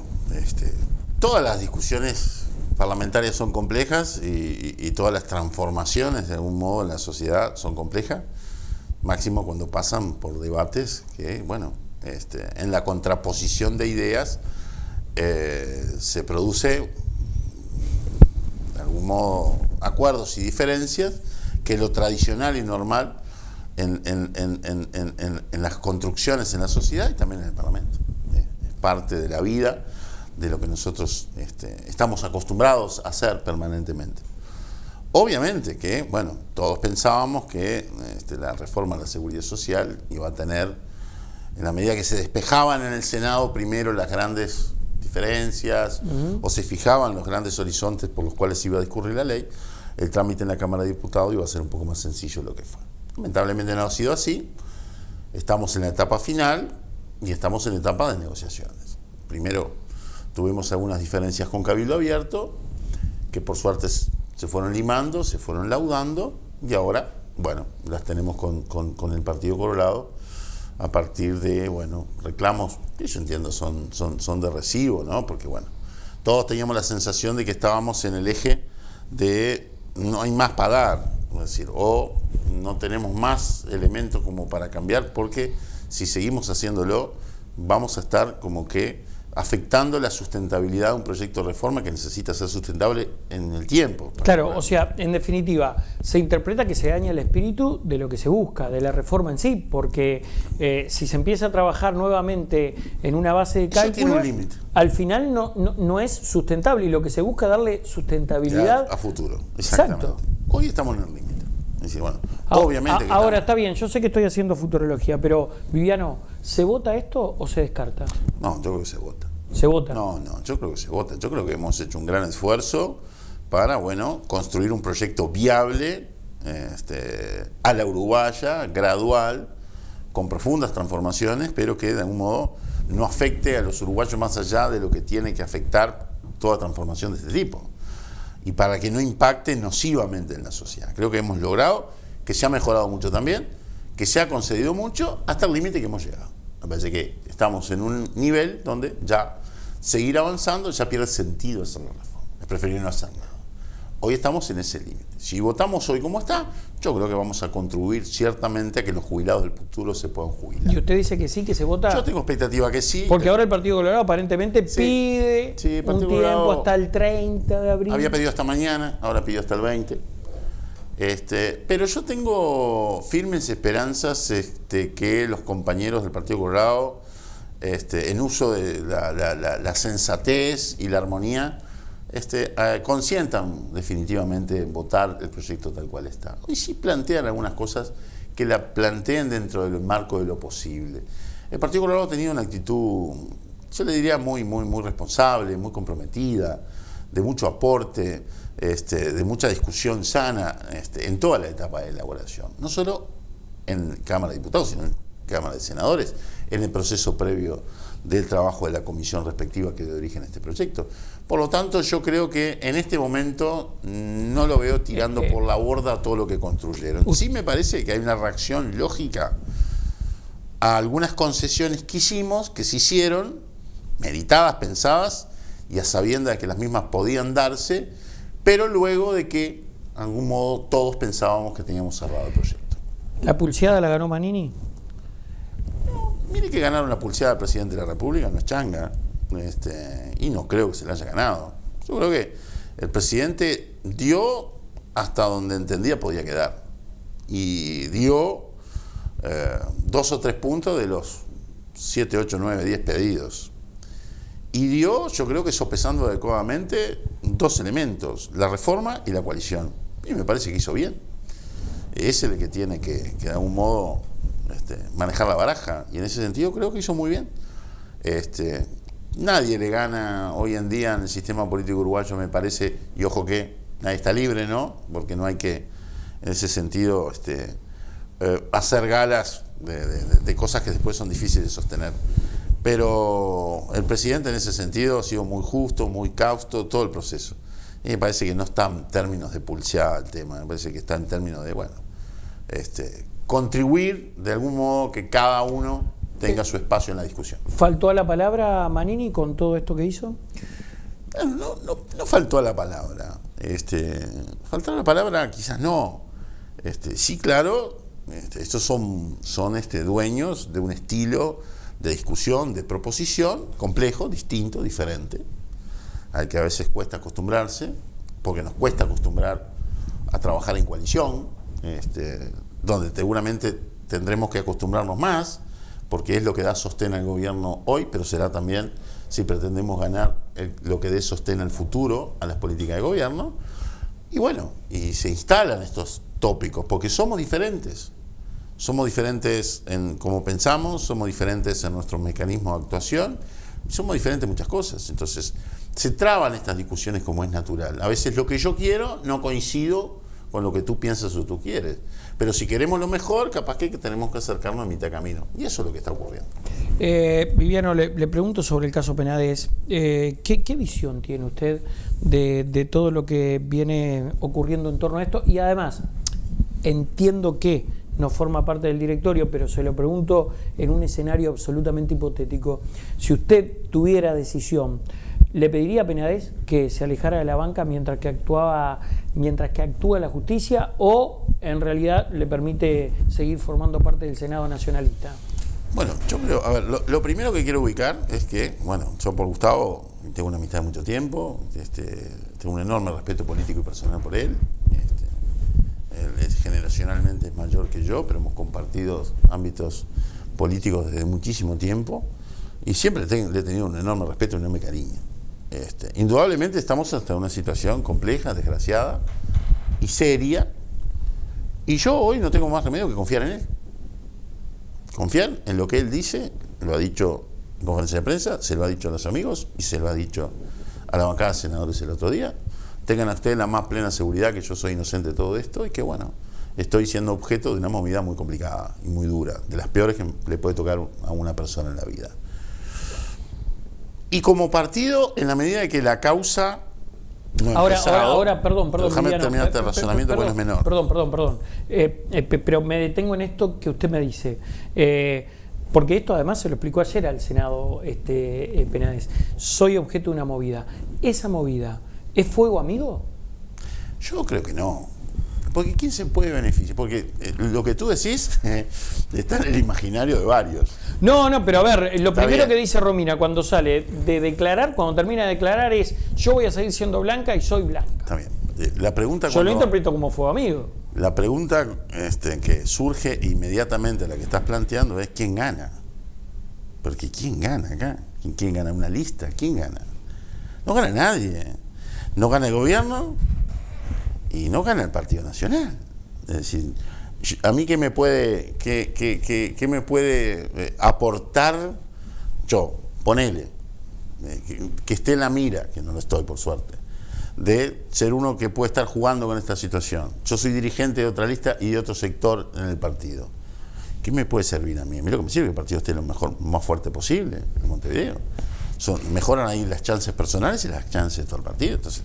Speaker 4: todas las discusiones parlamentarias son complejas y todas las transformaciones de algún modo en la sociedad son complejas, máximo cuando pasan por debates que, bueno, en la contraposición de ideas se produce de algún modo acuerdos y diferencias que lo tradicional y normal en las construcciones en la sociedad y también en el Parlamento. Parte de la vida, de lo que nosotros estamos acostumbrados a hacer permanentemente. Obviamente que, bueno, todos pensábamos que la reforma de la seguridad social iba a tener, en la medida que se despejaban en el Senado primero las grandes diferencias o se fijaban los grandes horizontes por los cuales iba a discurrir la ley, el trámite en la Cámara de Diputados iba a ser un poco más sencillo de lo que fue. Lamentablemente no ha sido así. Estamos en la etapa final y estamos en la etapa de negociaciones. Primero tuvimos algunas diferencias con Cabildo Abierto, que por suerte se fueron limando, se fueron laudando, y ahora, bueno, las tenemos con el Partido Colorado, a partir de, bueno, reclamos, que yo entiendo son de recibo, ¿no? Porque, bueno, todos teníamos la sensación de que estábamos en el eje de no hay más para dar, es decir, o no tenemos más elementos como para cambiar, porque si seguimos haciéndolo, vamos a estar como que afectando la sustentabilidad de un proyecto de reforma que necesita ser sustentable en el tiempo.
Speaker 1: Claro, o sea, en definitiva, se interpreta que se daña el espíritu de lo que se busca, de la reforma en sí, porque si se empieza a trabajar nuevamente en una base de cálculo, al final no es sustentable y lo que se busca es darle sustentabilidad
Speaker 4: a futuro. Exactamente. Exacto. Hoy estamos en el límite. Es decir, bueno, obviamente que
Speaker 1: ahora está bien, yo sé que estoy haciendo futurología, pero Viviano, ¿se vota esto o se descarta?
Speaker 4: No, yo creo que se vota.
Speaker 1: ¿Se vota?
Speaker 4: No, yo creo que se vota. Yo creo que hemos hecho un gran esfuerzo para, bueno, construir un proyecto viable, a la uruguaya, gradual, con profundas transformaciones, pero que de algún modo no afecte a los uruguayos más allá de lo que tiene que afectar toda transformación de este tipo. Y para que no impacte nocivamente en la sociedad. Creo que hemos logrado, que se ha mejorado mucho también, que se ha concedido mucho hasta el límite que hemos llegado. Me parece que estamos en un nivel donde ya seguir avanzando ya pierde sentido hacer la reforma. Es preferible no hacer nada. Hoy estamos en ese límite. Si votamos hoy como está, yo creo que vamos a contribuir ciertamente a que los jubilados del futuro se puedan jubilar.
Speaker 1: ¿Y usted dice que sí, que se vota?
Speaker 4: Yo tengo expectativa que sí.
Speaker 1: Porque ahora el Partido Colorado aparentemente pide un tiempo hasta el 30 de abril.
Speaker 4: Había pedido hasta mañana, ahora pidió hasta el 20. Pero yo tengo firmes esperanzas que los compañeros del Partido Colorado, en uso de la sensatez y la armonía, consientan definitivamente votar el proyecto tal cual está. Y sí plantean algunas cosas que la planteen dentro del marco de lo posible. El Partido Colorado ha tenido una actitud, yo le diría muy responsable, muy comprometida, de mucho aporte, de mucha discusión sana en toda la etapa de elaboración, no solo en Cámara de Diputados, sino en Cámara de Senadores, en el proceso previo del trabajo de la comisión respectiva que dio origen a este proyecto. Por lo tanto, yo creo que en este momento no lo veo tirando por la borda todo lo que construyeron. Sí me parece que hay una reacción lógica a algunas concesiones que hicimos, que se hicieron, meditadas, pensadas, y a sabiendas de que las mismas podían darse, pero luego de que, de algún modo, todos pensábamos que teníamos cerrado el proyecto.
Speaker 1: ¿La pulseada la ganó Manini?
Speaker 4: Mire que ganar una pulseada al presidente de la República no es changa, y no creo que se la haya ganado. Yo creo que el presidente dio hasta donde entendía podía quedar, y dio 2 o 3 puntos de los 7, 8, 9, 10 pedidos. Y dio, yo creo que sopesando adecuadamente, 2 elementos, la reforma y la coalición. Y me parece que hizo bien. Es el que tiene que de algún modo manejar la baraja. Y en ese sentido creo que hizo muy bien. Nadie le gana hoy en día en el sistema político uruguayo, me parece, y ojo que nadie está libre, ¿no? Porque no hay que, en ese sentido, hacer galas de cosas que después son difíciles de sostener. Pero el presidente en ese sentido ha sido muy justo, muy causto, todo el proceso. Y me parece que no está en términos de pulsear el tema, me parece que está en términos de, contribuir de algún modo que cada uno tenga su espacio en la discusión.
Speaker 1: ¿Faltó a la palabra Manini con todo esto que hizo?
Speaker 4: No faltó a la palabra. Faltó a la palabra quizás no. Sí, claro, estos son dueños de un estilo de discusión, de proposición, complejo, distinto, diferente, al que a veces cuesta acostumbrarse, porque nos cuesta acostumbrar a trabajar en coalición, donde seguramente tendremos que acostumbrarnos más, porque es lo que da sostén al gobierno hoy, pero será también si pretendemos ganar lo que dé sostén al futuro a las políticas de gobierno. Y bueno, y se instalan estos tópicos, porque somos diferentes. Somos diferentes en cómo pensamos, somos diferentes en nuestros mecanismos de actuación, somos diferentes en muchas cosas. Entonces, se traban estas discusiones como es natural. A veces lo que yo quiero no coincido con lo que tú piensas o tú quieres. Pero si queremos lo mejor, capaz que tenemos que acercarnos a mitad de camino. Y eso es lo que está ocurriendo.
Speaker 1: Viviano, le pregunto sobre el caso Penades. ¿Qué visión tiene usted de todo lo que viene ocurriendo en torno a esto? Y además, entiendo que no forma parte del directorio, pero se lo pregunto en un escenario absolutamente hipotético. Si usted tuviera decisión, ¿le pediría a Penades que se alejara de la banca mientras que actúa la justicia, o en realidad le permite seguir formando parte del Senado nacionalista?
Speaker 4: Bueno, yo creo, a ver, lo primero que quiero ubicar es que, bueno, yo por Gustavo tengo una amistad de mucho tiempo, tengo un enorme respeto político y personal por él. Él generacionalmente es mayor que yo, pero hemos compartido ámbitos políticos desde muchísimo tiempo y siempre le he tenido un enorme respeto y un enorme cariño. Indudablemente estamos ante una situación compleja, desgraciada y seria, y yo hoy no tengo más remedio que confiar en él. Confiar en lo que él dice, lo ha dicho en conferencia de prensa, se lo ha dicho a los amigos y se lo ha dicho a la bancada de senadores el otro día. Tengan a ustedes la más plena seguridad que yo soy inocente de todo esto y que, bueno, estoy siendo objeto de una movida muy complicada y muy dura, de las peores que le puede tocar a una persona en la vida. Y como partido, en la medida de que la causa no ha empezado...
Speaker 1: Perdón,
Speaker 4: déjame
Speaker 1: Viviano,
Speaker 4: terminar este razonamiento porque no es menor.
Speaker 1: Perdón. Pero me detengo en esto que usted me dice. Porque esto además se lo explicó ayer al Senado Penades. Soy objeto de una movida. ¿Esa movida es fuego amigo?
Speaker 4: Yo creo que no. Porque ¿quién se puede beneficiar? Porque lo que tú decís está en el imaginario de varios.
Speaker 1: No, pero a ver, lo
Speaker 4: Está
Speaker 1: primero
Speaker 4: bien.
Speaker 1: que dice Romina cuando sale de declarar, cuando termina de declarar, es: yo voy a seguir siendo blanca y soy blanca.
Speaker 4: Está bien. La pregunta
Speaker 1: Yo lo interpreto como fuego amigo.
Speaker 4: La pregunta que surge inmediatamente, la que estás planteando, es ¿quién gana? Porque ¿quién gana acá? ¿Quién gana una lista? ¿Quién gana? No gana nadie. No gana el gobierno y no gana el Partido Nacional. Es decir, a mí ¿qué me puede aportar yo? Ponele, que esté en la mira, que no lo estoy por suerte, de ser uno que puede estar jugando con esta situación. Yo soy dirigente de otra lista y de otro sector en el partido. ¿Qué me puede servir a mí? A mí lo que me sirve es que el partido esté lo más fuerte posible en Montevideo. Mejoran ahí las chances personales y las chances de todo el partido. Entonces,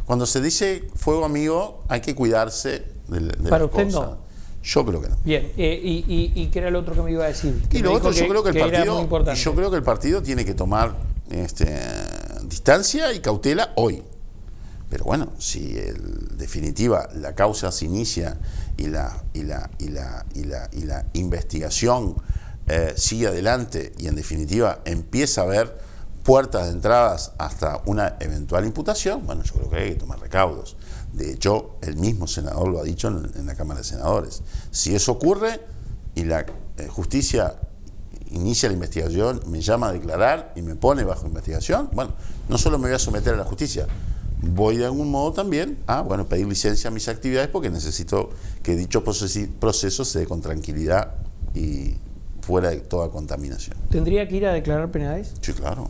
Speaker 4: cuando se dice fuego amigo, hay que cuidarse de
Speaker 1: ¿Para
Speaker 4: las
Speaker 1: usted
Speaker 4: cosas.
Speaker 1: no?
Speaker 4: Yo creo que no.
Speaker 1: Bien, ¿y qué era lo otro que me iba a decir?
Speaker 4: Y lo otro, yo creo que el partido tiene que tomar distancia y cautela hoy. Pero bueno, si en definitiva la causa se inicia y la investigación sigue adelante y en definitiva empieza a haber puertas de entradas hasta una eventual imputación, bueno, yo creo que hay que tomar recaudos. De hecho, el mismo senador lo ha dicho en la Cámara de Senadores. Si eso ocurre y la justicia inicia la investigación, me llama a declarar y me pone bajo investigación, bueno, no solo me voy a someter a la justicia, voy de algún modo también a pedir licencia a mis actividades porque necesito que dicho proceso se dé con tranquilidad y fuera de toda contaminación.
Speaker 1: ¿Tendría que ir a declarar Penades?
Speaker 4: Sí, claro.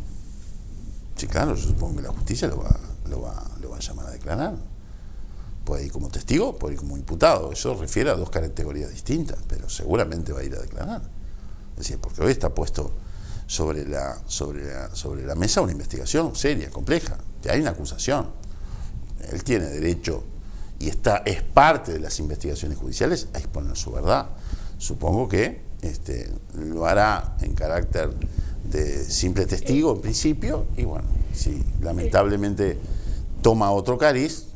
Speaker 4: Sí, claro, yo supongo que la justicia lo va a llamar a declarar. Puede ir como testigo, puede ir como imputado. Eso refiere a dos categorías distintas, pero seguramente va a ir a declarar. Es decir, porque hoy está puesto sobre la mesa una investigación seria, compleja. Ya hay una acusación. Él tiene derecho y es parte de las investigaciones judiciales a exponer su verdad. Supongo que lo hará en carácter de simple testigo en principio, y bueno, si lamentablemente toma otro cariz,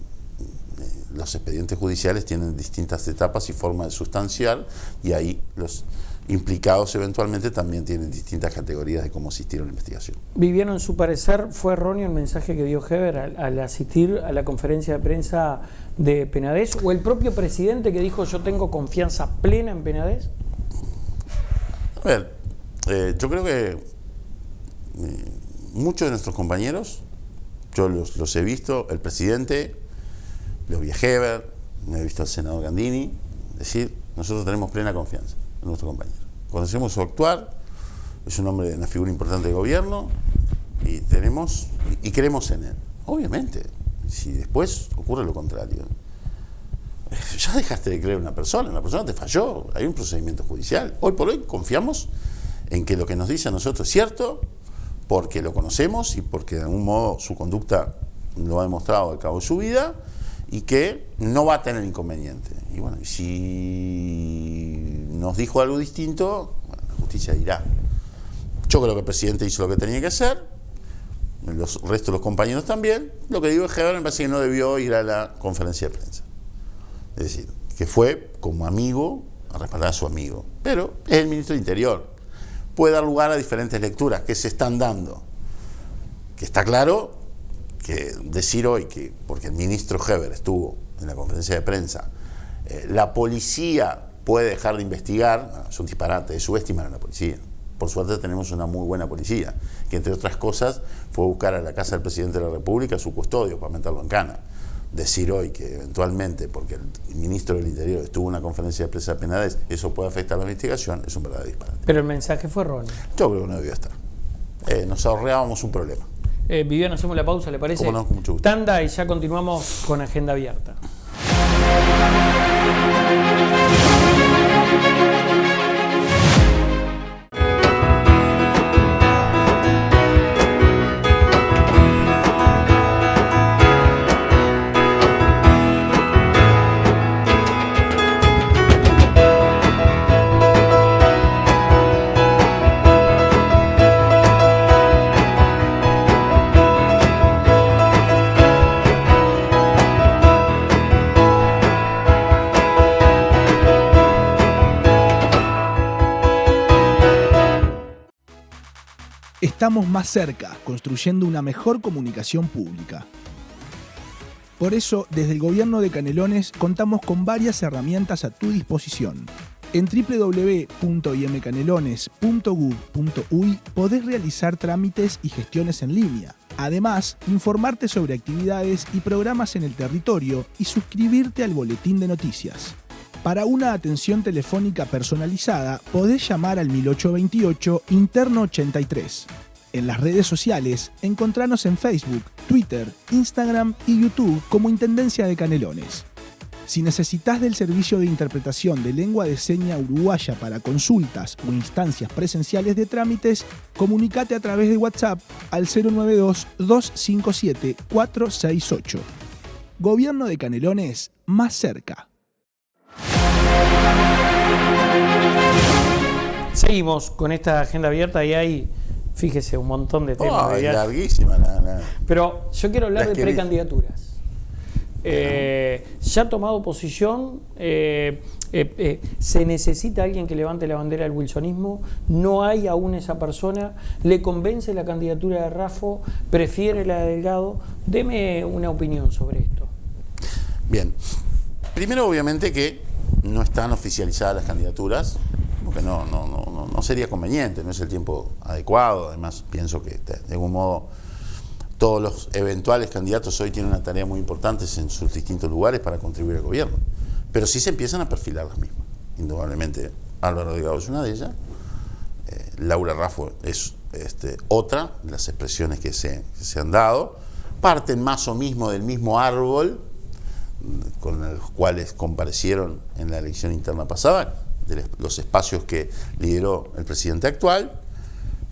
Speaker 4: los expedientes judiciales tienen distintas etapas y formas de sustanciar, y ahí los implicados eventualmente también tienen distintas categorías de cómo asistir a la investigación.
Speaker 1: Viviano, en su parecer, ¿fue erróneo el mensaje que dio Heber al asistir a la conferencia de prensa de Penades? ¿O el propio presidente que dijo yo tengo confianza plena en Penades?
Speaker 4: A ver, yo creo que muchos de nuestros compañeros, yo los he visto, el presidente, lo vi a Heber, me he visto al senador Gandini, es decir, nosotros tenemos plena confianza en nuestro compañero. Conocemos su actuar, es un hombre, una figura importante de gobierno, y creemos en él. Obviamente, si después ocurre lo contrario, ya dejaste de creer en una persona te falló, hay un procedimiento judicial. Hoy por hoy confiamos en que lo que nos dice a nosotros es cierto, porque lo conocemos y porque de algún modo su conducta lo ha demostrado al cabo de su vida, y que no va a tener inconveniente. Y bueno, si nos dijo algo distinto, bueno, la justicia dirá. Yo creo que el presidente hizo lo que tenía que hacer, los restos de los compañeros también. Lo que digo es que Heber me parece que no debió ir a la conferencia de prensa. Es decir, que fue como amigo a respaldar a su amigo. Pero es el ministro del Interior. Puede dar lugar a diferentes lecturas que se están dando. Que está claro que decir hoy que, porque el ministro Heber estuvo en la conferencia de prensa, la policía puede dejar de investigar, es un disparate, es subestimar a la policía. Por suerte tenemos una muy buena policía, que entre otras cosas fue a buscar a la casa del presidente de la República su custodio para meterlo en cana. Decir hoy que eventualmente, porque el ministro del Interior estuvo en una conferencia de prensa de Penades, eso puede afectar la investigación, es un verdadero disparate.
Speaker 1: Pero el mensaje fue erróneo.
Speaker 4: Yo creo que no debió estar. Nos ahorrábamos un problema.
Speaker 1: Viviano, hacemos la pausa, ¿le parece?
Speaker 4: Cómo no, con mucho gusto.
Speaker 1: Tanda y ya continuamos con Agenda Abierta.
Speaker 3: Estamos más cerca, construyendo una mejor comunicación pública. Por eso, desde el Gobierno de Canelones contamos con varias herramientas a tu disposición. En www.imcanelones.gov.uy podés realizar trámites y gestiones en línea. Además, informarte sobre actividades y programas en el territorio y suscribirte al boletín de noticias. Para una atención telefónica personalizada, podés llamar al 1828 interno 83. En las redes sociales, encontranos en Facebook, Twitter, Instagram y YouTube como Intendencia de Canelones. Si necesitas del servicio de interpretación de lengua de seña uruguaya para consultas o instancias presenciales de trámites, comunicate a través de WhatsApp al 092-257-468. Gobierno de Canelones, más cerca.
Speaker 1: Seguimos con esta agenda abierta y hay, fíjese, un montón de temas.
Speaker 4: Es larguísima.
Speaker 1: Pero yo quiero hablar de precandidaturas. ¿Ya ha tomado posición? ¿Se necesita alguien que levante la bandera del wilsonismo? ¿No hay aún esa persona? ¿Le convence la candidatura de Raffo? ¿Prefiere la de Delgado? Deme una opinión sobre esto.
Speaker 4: Bien. Primero, obviamente, que no están oficializadas las candidaturas, porque no sería conveniente, no es el tiempo adecuado. Además, pienso que de algún modo todos los eventuales candidatos hoy tienen una tarea muy importante en sus distintos lugares para contribuir al gobierno. Pero sí se empiezan a perfilar las mismas. Indudablemente, Álvaro Delgado es una de ellas. Laura Raffo es otra de las expresiones que se han dado. Parten más o menos del mismo árbol con los cuales comparecieron en la elección interna pasada, de los espacios que lideró el presidente actual.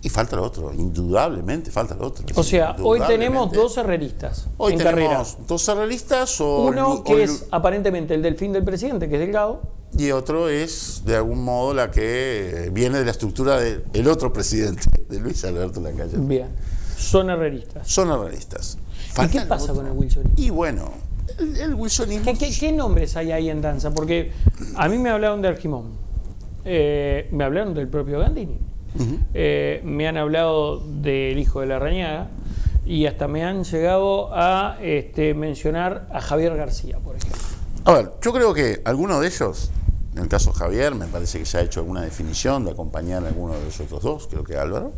Speaker 4: Y falta el otro, indudablemente falta el otro.
Speaker 1: O sea, hoy tenemos dos herreristas
Speaker 4: hoy
Speaker 1: en
Speaker 4: tenemos
Speaker 1: carrera.
Speaker 4: Dos herreristas.
Speaker 1: Uno que es aparentemente el delfín del presidente, que es Delgado.
Speaker 4: Y otro es, de algún modo, la que viene de la estructura del otro presidente, de Luis Alberto Lacalle.
Speaker 1: Bien, son herreristas.
Speaker 4: Son herreristas.
Speaker 1: ¿Y qué pasa con el wilsonismo?
Speaker 4: Y bueno, el wilsonismo...
Speaker 1: ¿Qué nombres hay ahí en danza? Porque a mí me hablaron de Argimón, me hablaron del propio Gandini. Me han hablado del hijo de Larrañaga y hasta me han llegado a mencionar a Javier García, por ejemplo.
Speaker 4: A ver, yo creo que alguno de ellos, en el caso de Javier, me parece que ya ha hecho alguna definición de acompañar a alguno de los otros dos, creo que Álvaro.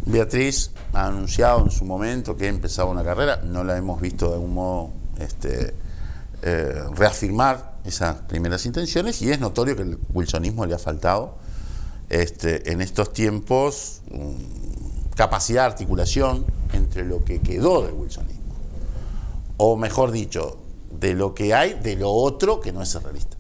Speaker 4: Beatriz ha anunciado en su momento que ha empezado una carrera, no la hemos visto de algún modo reafirmar esas primeras intenciones, y es notorio que el wilsonismo le ha faltado en estos tiempos capacidad de articulación entre lo que quedó del wilsonismo, o mejor dicho, de lo que hay de lo otro que no es herrerista,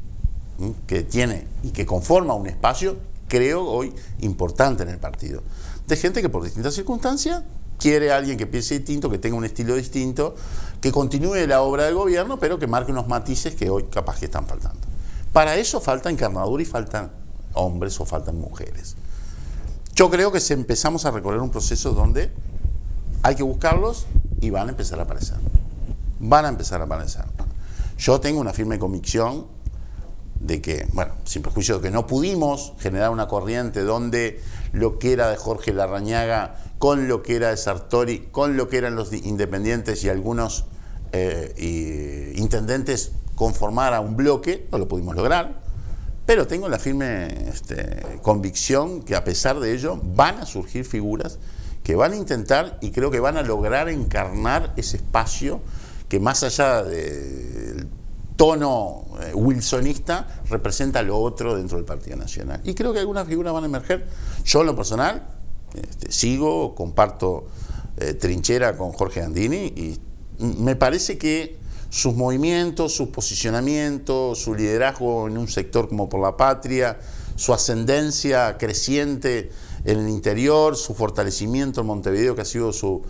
Speaker 4: que tiene y que conforma un espacio, creo hoy, importante en el partido, de gente que por distintas circunstancias quiere a alguien que piense distinto, que tenga un estilo distinto, que continúe la obra del gobierno, pero que marque unos matices que hoy capaz que están faltando. Para eso falta encarnadura y faltan hombres o faltan mujeres. Yo creo que empezamos a recorrer un proceso donde hay que buscarlos y van a empezar a aparecer. Van a empezar a aparecer. Yo tengo una firme convicción de que, bueno, sin perjuicio de que no pudimos generar una corriente donde lo que era de Jorge Larrañaga, con lo que era de Sartori, con lo que eran los independientes y algunos intendentes conformara un bloque, no lo pudimos lograr. Pero tengo la firme convicción que a pesar de ello van a surgir figuras que van a intentar y creo que van a lograr encarnar ese espacio que más allá del tono wilsonista representa lo otro dentro del Partido Nacional. Y creo que algunas figuras van a emerger. Yo en lo personal comparto trinchera con Jorge Gandini y me parece que sus movimientos, sus posicionamientos, su liderazgo en un sector como Por la Patria, su ascendencia creciente en el interior, su fortalecimiento en Montevideo, que ha sido su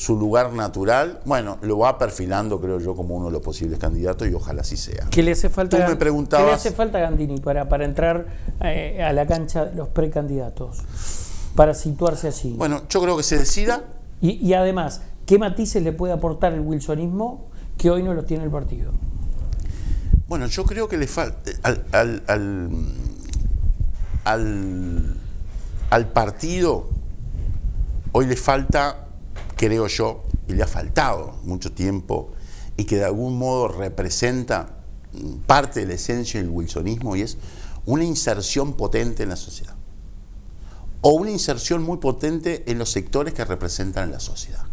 Speaker 4: lugar natural, bueno, lo va perfilando, creo yo, como uno de los posibles candidatos y ojalá así sea.
Speaker 1: ¿Qué le hace falta,
Speaker 4: Tú me preguntabas,
Speaker 1: ¿qué le hace falta a Gandini para entrar a la cancha de los precandidatos? Para situarse allí.
Speaker 4: Bueno, yo creo que se decida.
Speaker 1: Y además, ¿qué matices le puede aportar el wilsonismo que hoy no los tiene el partido?
Speaker 4: Bueno, yo creo que le falta al partido hoy le falta, creo yo, y le ha faltado mucho tiempo, y que de algún modo representa parte de la esencia del wilsonismo, y es una inserción potente en la sociedad, o una inserción muy potente en los sectores que representan la sociedad.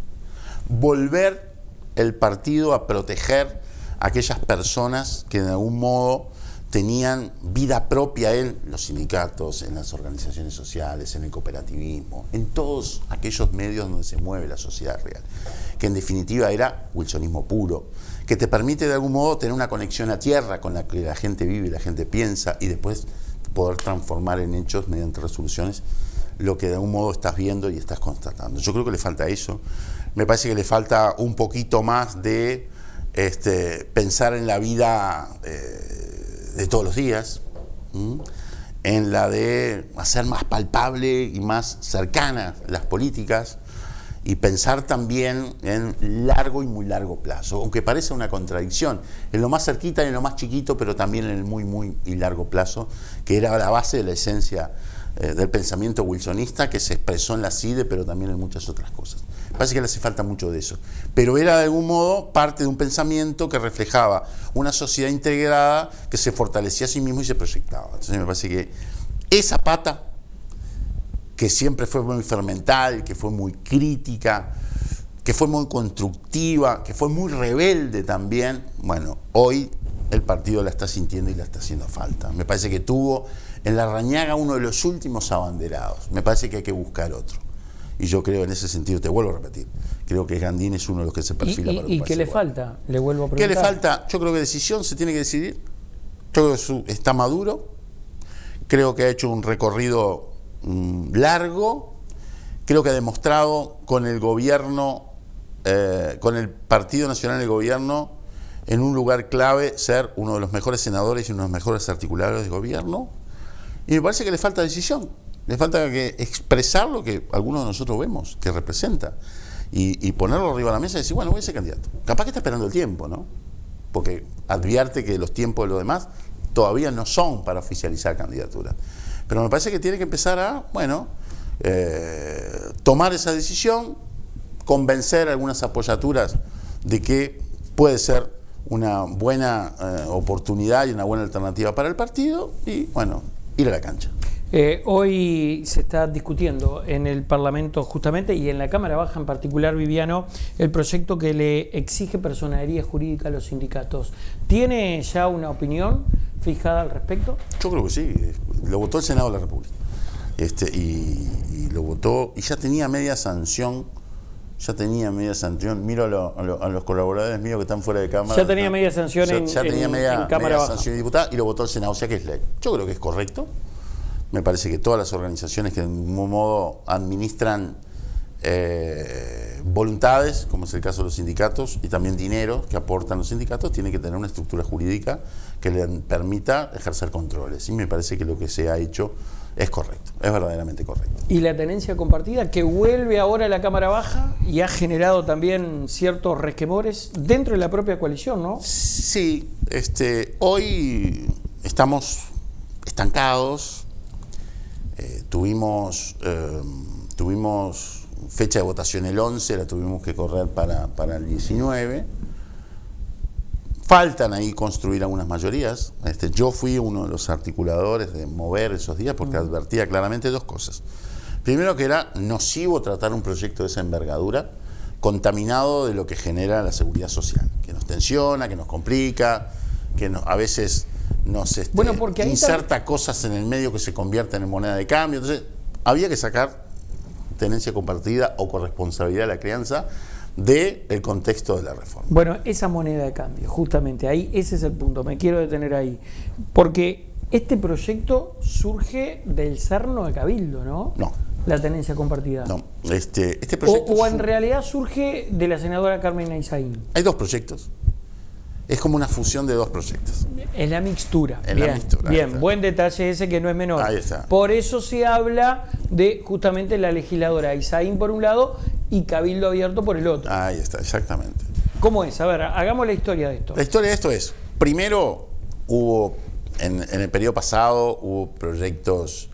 Speaker 4: Volver el partido a proteger a aquellas personas que de algún modo tenían vida propia en los sindicatos, en las organizaciones sociales, en el cooperativismo, en todos aquellos medios donde se mueve la sociedad real, que en definitiva era wilsonismo puro, que te permite de algún modo tener una conexión a tierra con la que la gente vive y la gente piensa, y después poder transformar en hechos mediante resoluciones lo que de algún modo estás viendo y estás constatando. Yo creo que le falta eso. Me parece que le falta un poquito más de pensar en la vida de todos los días, en la de hacer más palpable y más cercanas las políticas, y pensar también en largo y muy largo plazo, aunque parece una contradicción, en lo más cerquita y en lo más chiquito, pero también en el muy, muy y largo plazo, que era la base de la esencia del pensamiento wilsonista que se expresó en la CIDE, pero también en muchas otras cosas. Parece que le hace falta mucho de eso, pero era de algún modo parte de un pensamiento que reflejaba una sociedad integrada que se fortalecía a sí mismo y se proyectaba. Entonces me parece que esa pata, que siempre fue muy fermental, que fue muy crítica, que fue muy constructiva, que fue muy rebelde también, bueno, hoy el partido la está sintiendo y la está haciendo falta. Me parece que tuvo en Larrañaga uno de los últimos abanderados. Me parece que hay que buscar otro. Y yo creo, en ese sentido, te vuelvo a repetir, creo que Gandini es uno de los que se perfila para
Speaker 1: ¿Y qué le falta? Le vuelvo a preguntar.
Speaker 4: ¿Qué le falta? Yo creo que decisión se tiene que decidir. Yo creo que está maduro. Creo que ha hecho un recorrido largo. Creo que ha demostrado con el gobierno, con el Partido Nacional del Gobierno, en un lugar clave, ser uno de los mejores senadores y uno de los mejores articuladores del gobierno. Y me parece que le falta decisión. Le falta que expresar lo que algunos de nosotros vemos, que representa. Y ponerlo arriba de la mesa y decir, bueno, voy a ser candidato. Capaz que está esperando el tiempo, ¿no? Porque advierte que los tiempos de los demás todavía no son para oficializar candidaturas. Pero me parece que tiene que empezar a, bueno, tomar esa decisión, convencer a algunas apoyaturas de que puede ser una buena oportunidad y una buena alternativa para el partido y, bueno, ir a la cancha.
Speaker 1: Hoy se está discutiendo en el Parlamento justamente y en la Cámara Baja en particular, Viviano, el proyecto que le exige personería jurídica a los sindicatos. ¿Tiene ya una opinión fijada al respecto?
Speaker 4: Yo creo que sí. Lo votó el Senado de la República. Y lo votó y ya tenía media sanción. Miro a los colaboradores míos que están fuera de Cámara.
Speaker 1: Ya tenía media sanción en Cámara Baja.
Speaker 4: Sanción de diputada y lo votó el Senado, o sea que es ley. Yo creo que es correcto. Me parece que todas las organizaciones que de algún modo administran voluntades, como es el caso de los sindicatos, y también dinero que aportan los sindicatos, tienen que tener una estructura jurídica que le permita ejercer controles. Y me parece que lo que se ha hecho es correcto, es verdaderamente correcto.
Speaker 1: Y la tenencia compartida, que vuelve ahora a la Cámara Baja y ha generado también ciertos resquemores dentro de la propia coalición, ¿no?
Speaker 4: Sí, hoy estamos estancados. Tuvimos fecha de votación el 11, la tuvimos que correr para el 19. Faltan ahí construir algunas mayorías. Yo fui uno de los articuladores de mover esos días porque advertía claramente dos cosas. Primero, que era nocivo tratar un proyecto de esa envergadura contaminado de lo que genera la seguridad social, que nos tensiona, que nos complica, que a veces nos inserta cosas en el medio que se convierten en moneda de cambio. Entonces había que sacar tenencia compartida o corresponsabilidad de la crianza del contexto de la reforma.
Speaker 1: Bueno, esa moneda de cambio, justamente ahí, ese es el punto, me quiero detener ahí, porque este proyecto surge del Cerno de Cabildo, ¿no?
Speaker 4: No.
Speaker 1: La tenencia compartida.
Speaker 4: No, este proyecto
Speaker 1: o en realidad surge de la senadora Carmen Ayzaín.
Speaker 4: Hay dos proyectos. Es como una fusión de dos proyectos.
Speaker 1: Es la mixtura.
Speaker 4: Bien,
Speaker 1: buen detalle ese que no es menor.
Speaker 4: Ahí está.
Speaker 1: Por eso se habla de justamente la legisladora Ayzaín por un lado y Cabildo Abierto por el otro.
Speaker 4: Ahí está, exactamente.
Speaker 1: ¿Cómo es? A ver, hagamos la historia de esto.
Speaker 4: La historia de esto es, primero hubo, en el periodo pasado, hubo proyectos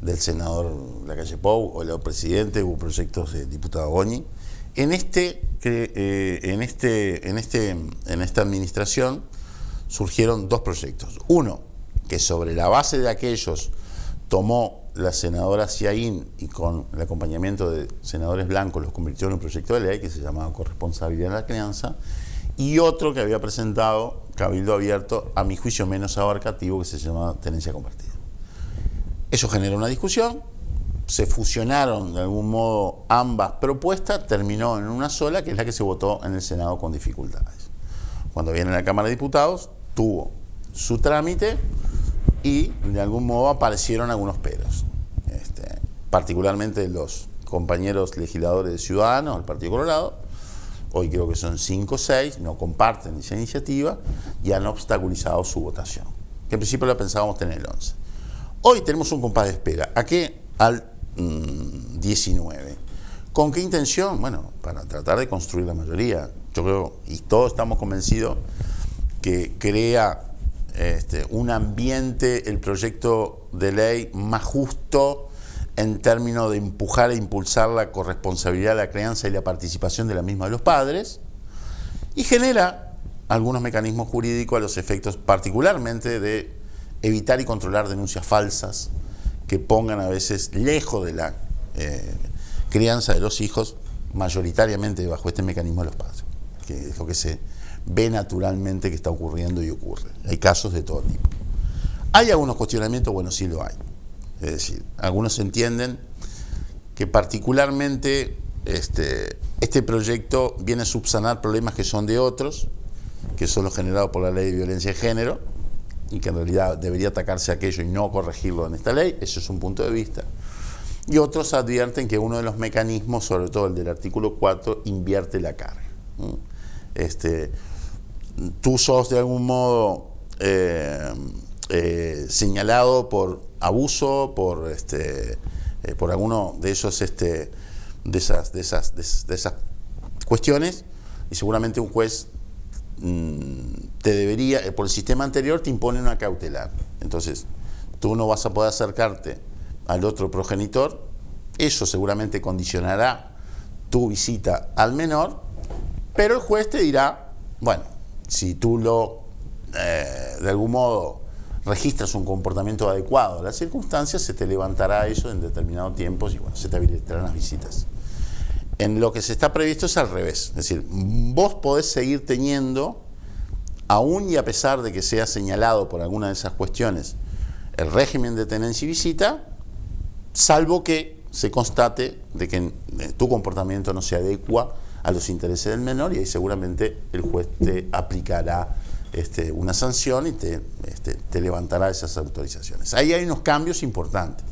Speaker 4: del senador Lacalle Pou, o el presidente, hubo proyectos del diputado Goñi. En esta administración surgieron dos proyectos. Uno, que sobre la base de aquellos tomó la senadora Ayzaín y con el acompañamiento de senadores blancos los convirtió en un proyecto de ley que se llamaba Corresponsabilidad de la Crianza, y otro que había presentado Cabildo Abierto, a mi juicio menos abarcativo, que se llamaba Tenencia Compartida. Eso generó una discusión. Se fusionaron de algún modo ambas propuestas, terminó en una sola, que es la que se votó en el Senado con dificultades. Cuando viene a la Cámara de Diputados, tuvo su trámite y de algún modo aparecieron algunos peros. Particularmente los compañeros legisladores de Ciudadanos, del Partido Colorado, hoy creo que son 5 o 6, no comparten esa iniciativa y han obstaculizado su votación, que en principio la pensábamos tener el 11. Hoy tenemos un compás de espera. ¿A qué? Al 19, ¿Con qué intención? Bueno, para tratar de construir la mayoría. Yo creo, y todos estamos convencidos, que crea un ambiente, el proyecto de ley más justo en términos de empujar e impulsar la corresponsabilidad, la crianza y la participación de la misma de los padres, y genera algunos mecanismos jurídicos a los efectos particularmente de evitar y controlar denuncias falsas que pongan a veces lejos de la crianza de los hijos, mayoritariamente bajo este mecanismo de los padres, que es lo que se ve naturalmente que está ocurriendo y ocurre. Hay casos de todo tipo. ¿Hay algunos cuestionamientos? Bueno, sí lo hay. Es decir, algunos entienden que particularmente este proyecto viene a subsanar problemas que son de otros, que son los generados por la ley de violencia de género, y que en realidad debería atacarse aquello y no corregirlo en esta ley. Eso es un punto de vista. Y otros advierten que uno de los mecanismos, sobre todo el del artículo 4, invierte la carga. Tú sos de algún modo señalado por abuso, por alguno de esos de esas cuestiones, y seguramente un juez te debería, por el sistema anterior te impone una cautelar. Entonces tú no vas a poder acercarte al otro progenitor. Eso seguramente condicionará tu visita al menor, pero el juez te dirá, bueno, si tú de algún modo registras un comportamiento adecuado a las circunstancias, se te levantará eso en determinados tiempos y bueno, se te habilitarán las visitas. En lo que se está previsto es al revés, es decir, vos podés seguir teniendo, aún y a pesar de que sea señalado por alguna de esas cuestiones, el régimen de tenencia y visita, salvo que se constate de que tu comportamiento no se adecua a los intereses del menor, y ahí seguramente el juez te aplicará una sanción y te levantará esas autorizaciones. Ahí hay unos cambios importantes.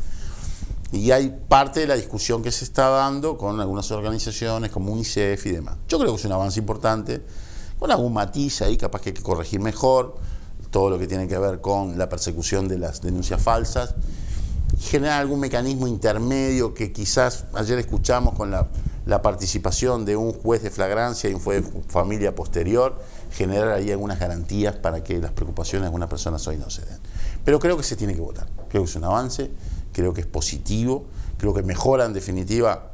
Speaker 4: Y hay parte de la discusión que se está dando con algunas organizaciones como UNICEF y demás. Yo creo que es un avance importante, con algún matiz ahí, capaz que hay que corregir mejor, todo lo que tiene que ver con la persecución de las denuncias falsas, y generar algún mecanismo intermedio que quizás ayer escuchamos con la participación de un juez de flagrancia y un juez de familia posterior, generar ahí algunas garantías para que las preocupaciones de algunas personas hoy no se den. Pero creo que se tiene que votar, creo que es un avance, creo que es positivo, creo que mejora en definitiva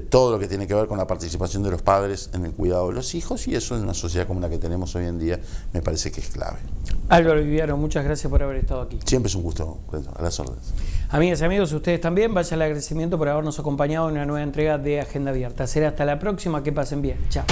Speaker 4: todo lo que tiene que ver con la participación de los padres en el cuidado de los hijos, y eso en una sociedad como la que tenemos hoy en día me parece que es clave.
Speaker 1: Álvaro Viviano, muchas gracias por haber estado aquí.
Speaker 4: Siempre es un gusto, a las órdenes.
Speaker 1: Amigas y amigos, ustedes también, vaya el agradecimiento por habernos acompañado en una nueva entrega de Agenda Abierta. Será hasta la próxima, que pasen bien. Chao.